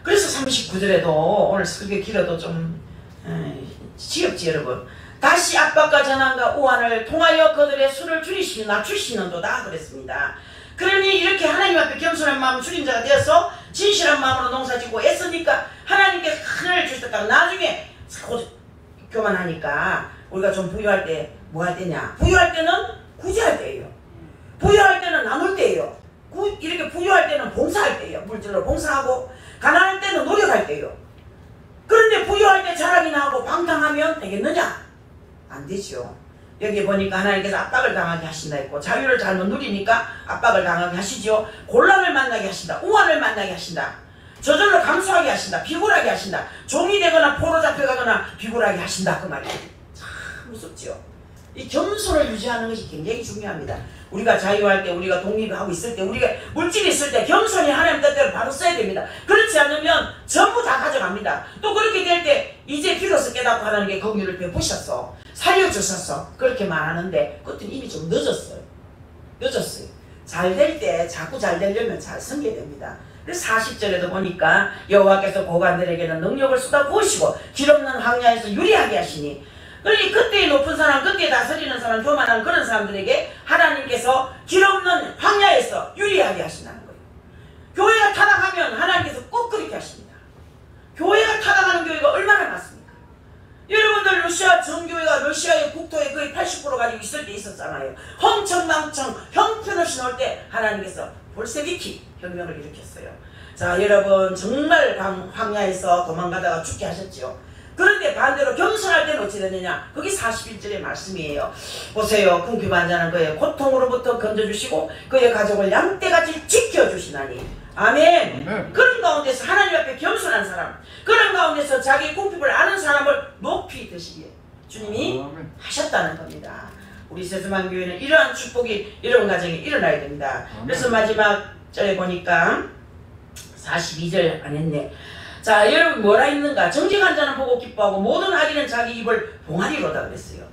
S1: 그래서 39절에도 오늘 설교 길어도 좀 지겹지 여러분. 다시 압박과 전환과 우환을 통하여 그들의 수를 낮추시는도다 그랬습니다. 그러니 이렇게 하나님 앞에 겸손한 마음 줄인 자가 되어서 진실한 마음으로 농사짓고 애쓰니까 하나님께서 하늘을 주셨다가 나중에 교만하니까 우리가 좀 부유할 때 뭐 할 때냐? 부유할 때는 구제할 때예요. 부유할 때는 나눌 때예요. 이렇게 부유할 때는 봉사할 때예요. 물질로 봉사하고, 가난할 때는 노력할 때예요. 그런데 부유할 때 자랑이나 하고 방탕하면 되겠느냐? 안 되죠. 여기 보니까 하나님께서 압박을 당하게 하신다 했고, 자유를 잘못 누리니까 압박을 당하게 하시죠. 곤란을 만나게 하신다. 우환을 만나게 하신다. 저절로 감수하게 하신다. 비굴하게 하신다. 종이 되거나 포로 잡혀가거나 비굴하게 하신다. 그 말이에요. 참 무섭죠. 이 겸손을 유지하는 것이 굉장히 중요합니다. 우리가 자유할 때, 우리가 독립하고 있을 때, 우리가 물질이 있을 때 겸손히 하나님 뜻대로 바로 써야 됩니다. 그렇지 않으면 전부 다 가져갑니다. 또 그렇게 될 때 이제 비로소 깨닫고 하나님께 긍휼을 베푸셨어, 살려주셨어, 그렇게 말하는데 그것도 이미 좀 늦었어요. 잘 될 때 자꾸 잘 되려면 잘 섬겨야 됩니다. 그래서 40절에도 보니까 여호와께서 고관들에게는 능력을 쏟아 부으시고 길없는 황야에서 유리하게 하시니, 그러니 그때의 높은 사람, 그때 다스리는 사람, 교만한 그런 사람들에게 하나님께서 길없는 황야에서 유리하게 하신다는 거예요. 교회가 타락하면 하나님께서 꼭 그렇게 하십니다. 교회가 타락하는 교회가 얼마나 많습니까? 여러분들 러시아 전교회가 러시아의 국토의 거의 80% 가지고 있을 때 있었잖아요. 흥청망청 형편없이 나올 때 하나님께서 볼세비키 혁명을 일으켰어요. 자 여러분, 정말 황야에서 도망가다가 죽게 하셨죠. 그런데 반대로 겸손할 때는 어찌 되느냐? 그게 41절의 말씀이에요. 보세요. 궁핍한 그의 고통으로부터 건져주시고 그의 가족을 양떼같이 지켜주시나니. 아멘. 그런 가운데서 하나님 앞에 겸손한 사람, 그런 가운데서 자기 궁핍을 아는 사람을 높이 드시기에 주님이 하셨다는 겁니다. 우리 세수만 교회는 이러한 축복이, 이런 가정이 일어나야 됩니다. 그래서 마지막 절에 보니까 42절 안 했네. 자 여러분, 뭐라 했는가? 정직한 자는 보고 기뻐하고 모든 악인은 자기 입을 봉하리로다 그랬어요.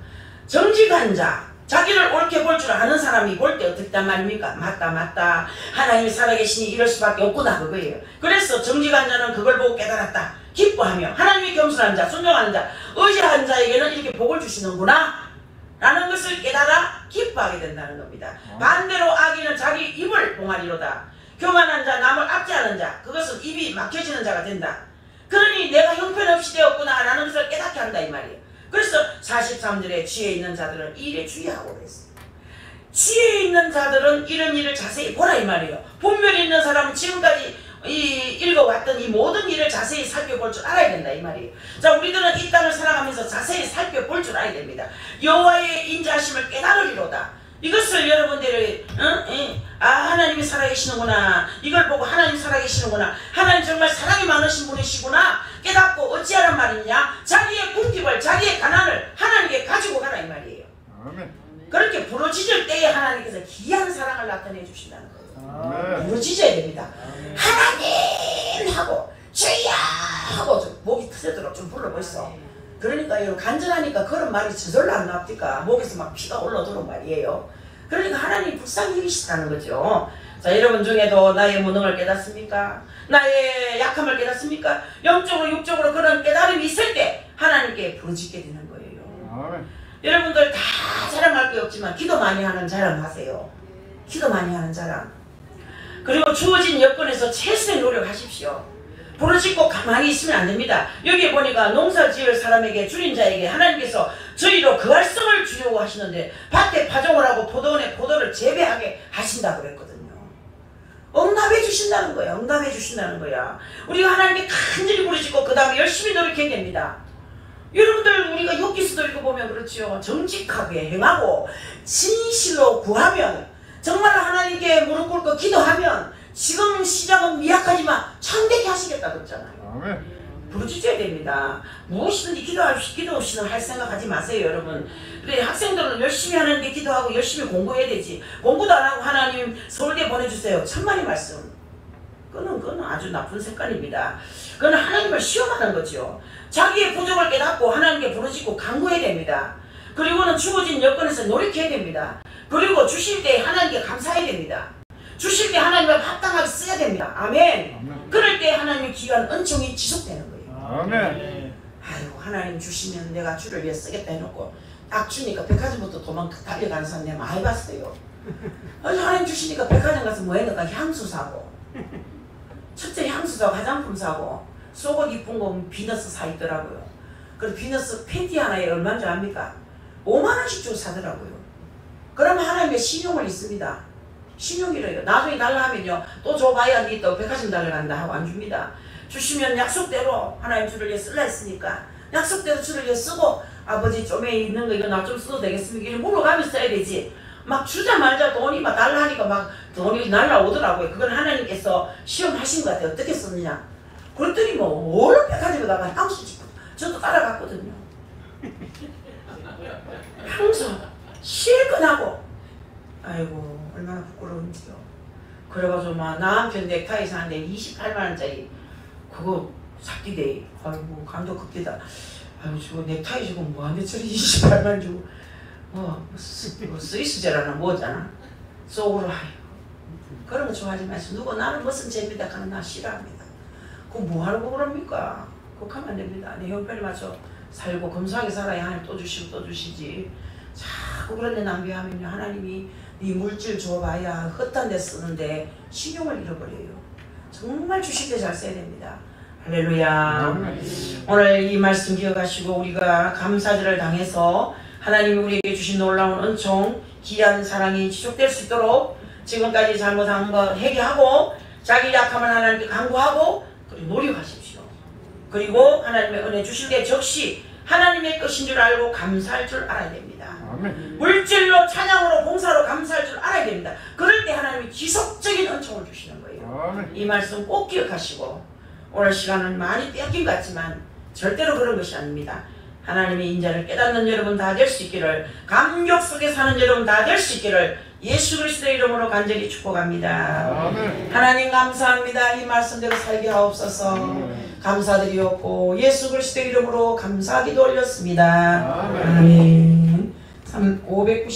S1: 정직한 자, 자기를 옳게 볼 줄 아는 사람이 볼 때 어떻게 단 말입니까? 맞다 하나님이 살아계시니 이럴 수밖에 없구나, 그거예요. 그래서 정직한 자는 그걸 보고 깨달았다, 기뻐하며 하나님이 겸손한 자, 순종하는 자, 의지한 자에게는 이렇게 복을 주시는구나 라는 것을 깨달아 기뻐하게 된다는 겁니다. 반대로 악인은 자기 입을 봉하리로다. 교만한 자, 남을 압제하는 자, 그것은 입이 막혀지는 자가 된다. 그러니 내가 형편없이 되었구나 라는 것을 깨닫게 한다 이 말이에요. 그래서 43절에 지혜 있는 자들은 이 일에 주의하고 그랬어요. 지혜 있는 자들은 이런 일을 자세히 보라 이 말이에요. 분별이 있는 사람은 지금까지 읽어왔던 이 모든 일을 자세히 살펴볼 줄 알아야 된다 이 말이에요. 자 우리들은 이 땅을 살아가면서 자세히 살펴볼 줄 알아야 됩니다. 여호와의 인자하심을 깨달으리로다. 이것을 여러분들이 하나님이 살아계시는구나, 이걸 보고 하나님 살아계시는구나, 하나님 정말 사랑이 많으신 분이시구나 깨닫고 어찌하란 말이냐? 자기의 궁핍을, 자기의 가난을 하나님께 가지고 가라 이 말이에요.
S2: 아멘.
S1: 그렇게 부르짖을 때에 하나님께서 귀한 사랑을 나타내 주신다는 거예요. 부르짖어야 됩니다. 하나님 하고 주여 하고 좀 목이 터지도록 좀 불러보시오. 그러니까 여러분 간절하니까 그런 말이 저절로 안 나옵니까? 목에서 막 피가 올라오도록 말이에요. 그러니까 하나님 불쌍히 여기시다는 거죠. 자, 여러분 중에도 나의 무능을 깨닫습니까? 나의 약함을 깨닫습니까? 영적으로 육적으로 그런 깨달음이 있을 때 하나님께 부르짖게 되는 거예요.
S2: 아멘.
S1: 여러분들 다 자랑할 게 없지만 기도 많이 하는 자랑 하세요. 기도 많이 하는 자랑. 그리고 주어진 여건에서 최선의 노력하십시오. 부르짖고 가만히 있으면 안 됩니다. 여기 보니까 농사 지을 사람에게 줄인 자에게 하나님께서 저희로 그 활성을 주려고 하시는데 밭에 파종을 하고 포도원에 포도를 재배하게 하신다고 그랬거든요. 응답해 주신다는 거야. 응답해 주신다는 거야. 우리가 하나님께 간절히 부르짖고 그 다음에 열심히 노력해야 됩니다. 여러분들 우리가 욥기서도 읽어보면 그렇죠. 정직하게 행하고 진실로 구하면 정말 하나님께 무릎 꿇고 기도하면 지금 시작은 미약하지만 창대케 하시겠다 그랬잖아요.
S2: 아멘.
S1: 부르짖어야 됩니다. 무엇이든지 기도 없이는 할 생각하지 마세요 여러분. 그래 학생들은 열심히 하는데 기도하고 열심히 공부해야 되지. 공부도 안 하고 하나님 서울대 보내주세요. 천만의 말씀. 그거는 아주 나쁜 습관입니다. 그건 하나님을 시험하는 거죠. 자기의 부족을 깨닫고 하나님께 부르짖고 간구해야 됩니다. 그리고는 주어진 여건에서 노력해야 됩니다. 그리고 주실 때 하나님께 감사해야 됩니다. 주실 때 하나님을 합당하게 써야 됩니다. 아멘.
S2: 아멘.
S1: 그럴 때 하나님의 귀한 은총이 지속되는 거예요.
S2: 아멘.
S1: 아이고 하나님 주시면 내가 주를 위해 쓰겠다 해놓고 딱 주니까 백화점부터 달려가는 사람 내가 많이 봤어요. 하나님 주시니까 백화점 가서 뭐 했는가 향수 사고 첫째 향수 사고 화장품 사고 속옷 이쁜 거 비너스 사 있더라고요. 그래서 비너스 팬티 하나에 얼마인 줄 압니까? 5만원씩 주고 사더라고요. 그러면 하나님의 신용을 있습니다. 신용이래요. 나중에 달라 하면요 또 줘봐야 니 또 백화점 달려간다 하고 안 줍니다. 주시면 약속대로 하나님 주를 위해 쓸라 했으니까 약속대로 주를 위해 쓰고 아버지 좀에 있는 거 이거 나 좀 써도 되겠습니까? 이렇게 물어가면서 써야 되지. 막 주자마자 돈이 막 달라 하니까 막 돈이 날라오더라고요. 그건 하나님께서 시험하신 것 같아요. 어떻게 썼느냐. 그랬더니 뭐 얼른 백화점에다가 향수 짓고 저도 따라갔거든요. 향수 실컷 하고 아이고 얼마나 부끄러운지요. 그래가지고 막 남편 넥타이 사는데 28만원짜리 그거 삭기대. 아이고 감도 급기다. 아이고 저거 넥타이 주고 뭐하는데 저리 28만원 주고 스위스제라나 뭐잖아. 속으로 아이고 그런 거 좋아하지 마시고 누구 나는 무슨 재미다 하는 나 싫어합니다. 그거 뭐하려고 그럽니까? 그거 하면 안 됩니다. 내 형편에 맞춰 살고 검소하게 살아야 하나님 또 주시고 또 주시지. 자꾸 그런 데 낭비하면요 하나님이 네 물질 줘봐야 헛한 데 쓰는데 신용을 잃어버려요. 정말 주실 때 잘 써야 됩니다. 할렐루야. 오늘 이 말씀 기억하시고 우리가 감사절을 당해서 하나님이 우리에게 주신 놀라운 은총 귀한 사랑이 지속될 수 있도록 지금까지 잘못한 거 회개하고 자기 약함을 하나님께 간구하고 그리고 노력하십시오. 그리고 하나님의 은혜 주실 때 적시 하나님의 것인 줄 알고 감사할 줄 알아야 됩니다.
S2: 아멘.
S1: 물질로 찬양으로 봉사로 감사할 줄 알아야 됩니다. 그럴 때 하나님이 지속적인 은총을 주시는 거예요.
S2: 아멘.
S1: 이 말씀 꼭 기억하시고 오늘 시간은 많이 뺏긴 것 같지만 절대로 그런 것이 아닙니다. 하나님의 인자를 깨닫는 여러분 다 될 수 있기를 감격 속에 사는 여러분 다 될 수 있기를 예수 그리스도의 이름으로 간절히 축복합니다.
S2: 아멘.
S1: 하나님 감사합니다. 이 말씀대로 살게 하옵소서. 감사드리옵고 예수 그리스도의 이름으로 감사기도 올렸습니다. 아멘. 590